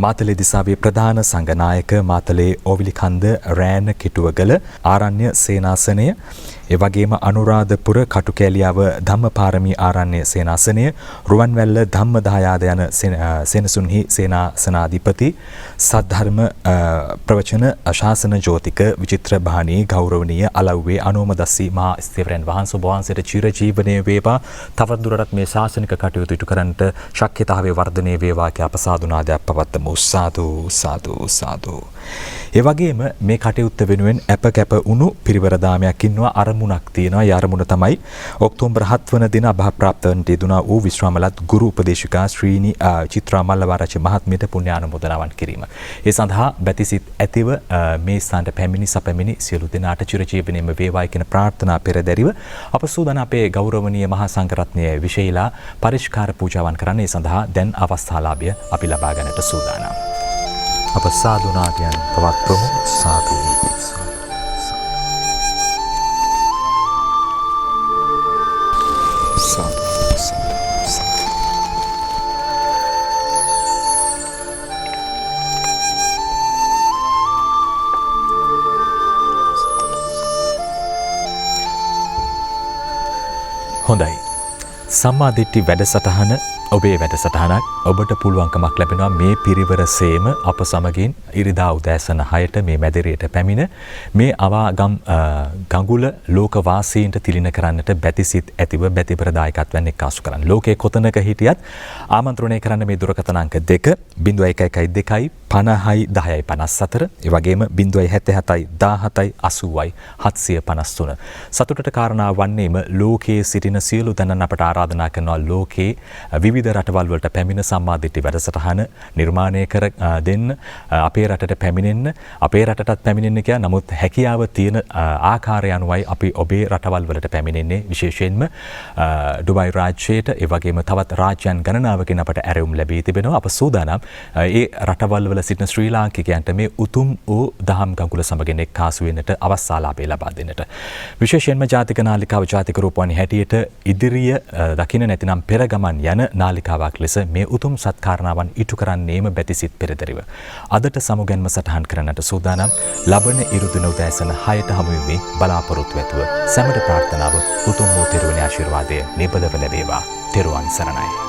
Speaker 1: මාතලේ දිසාවේ ප්‍රධාන සංඝනායක මාතලේ ඕවිලිකන්ද රෑන කිටුවගල ආරණ්‍ය සේනාසනය, ඒ වගේම අනුරාධපුර කටුකැලියාව ධම්මපාරමී ආරණ්‍ය සේනාසනය, රුවන්වැල්ල ධම්මදායාද යන සෙනසුන්හි සේනාසනාධිපති සද්ධර්ම ප්‍රවචන ශාසන ජෝතික විචිත්‍ර බාණී ගෞරවනීය අලව්වේ අනෝමදස්සී මහා ස්ථවිරයන් වහන්සේ වහන්සේට චිරජීවනයේ වේවා. තවදුරටත් මේ ශාසනික කටයුතු ඉටු කරන්නට ශක්්‍යතාවයේ වර්ධනය වේවා කියා අප සාදුනාදයක් පවත්වමු. සාදු සාදු සාදු. ඒ වගේම මේ කටයුත්ත වෙනුවෙන් අප කැප වුණු පිරිවර දාමයක් ඉන්නවා. අරමුණක් තියෙනවා. ඒ අරමුණ තමයි ඔක්තෝබර් 7 වන දින අභාප්‍රාප්ත වන යෙදුණා වූ විශ්‍රාමලත් ගුරු උපදේශිකා ශ්‍රීනි චිත්‍රා මල්ලවාරච්චි මහත්මියට පුණ්‍යානුමෝදනාවන් කිරීම. ඒ සඳහා බැතිසිත ඇතිව මේ ස්ථානට පැමිණි සැපැමිණි සියලු දෙනාට චිරජීවනයේම වේවායි කියන ප්‍රාර්ථනා පෙරදැරිව අප සූදානම් අපේ ගෞරවනීය මහා සංඝරත්නයේ විශේෂීලා පරිස්කාර පූජාවන් කරන්න. ඒ සඳහා දැන් අවස්ථාලාභය අපි ලබා ගන්නට සූදානම්. අප සාදුනාදයන් පවත්වමු. සාදු හොඳයි. සම්මාදිට්ඨි වැඩසටහන ඔබේ වැඩසටහනක්. ඔබට පුළුවන්කමක් ලැබෙනවා මේ පිරිවර සේම අප සමගින් ඉරිදා උදෑසන 6ට මේ මැදිරියට පැමිණ මේ අවාගම් ගඟුල ලෝකවාසීන්ට තිලින කරන්නට බැතිසිත ඇතිව බැතිබර දායකත්වයෙන් එක්කාසු කරන්න. ලෝකයේ කොතනක හිටියත් ආමන්ත්‍රණය කරන්න මේ දුරකථන අංක 2 0112 50යි 10යි 54. ඒ වගේම 077යි 17යි 80යි 753. සතුටට කාරණා වන්නේම ලෝකයේ සිටින සියලු දෙනාන් අපට ආරාධනා කරනවා ලෝකයේ විවිධ රටවල් වලට පැමිණ සම්මාදිට්ඨි වැඩසටහන නිර්මාණය කර දෙන්න, අපේ රටට පැමිණෙන්න, අපේ රටටත් පැමිණෙන්න කියා. නමුත් හැකියාව තියෙන ආකාරය අනුවයි අපි ඔබේ රටවල් වලට පැමිණෙන්නේ. විශේෂයෙන්ම ඩුබයි රාජ්‍යයට, ඒ වගේම තවත් රාජ්‍යයන් ගණනාවකින් අපට ඇරයුම් ලැබී තිබෙනවා. අප සූදානම් ඒ රටවල් වල සිටින ශ්‍රී ලාංකිකයන්ට මේ උතුම් වූ දහම් ගඟුල සමගින් එක්කාසු වෙන්නට අවස්ථාලාභය ලබා දෙන්නට. විශේෂයෙන්ම ජාතික නාලිකාව ජාතික රූපවාහිනිය හැටියට ඉදිරිය දකින්න නැතිනම් පෙර ගමන් යන නාලිකාවක් ලෙස මේ උතුම් සත්කාරණාවන් ඉටු කරන්නේම බැතිසිත පෙරදරිව. අදට සමුගැන්ම සටහන් කරන්නට සූදානම්. ලබන ඉරුදින උදෑසන 6ට හමු වෙමි බලාපොරොත්තු ඇතුව. සැමට ප්‍රාර්ථනාව උතුම් වූ තෙරුවනේ ආශිර්වාදය නිබදව ලැබේවා. තෙරුවන් සරණයි.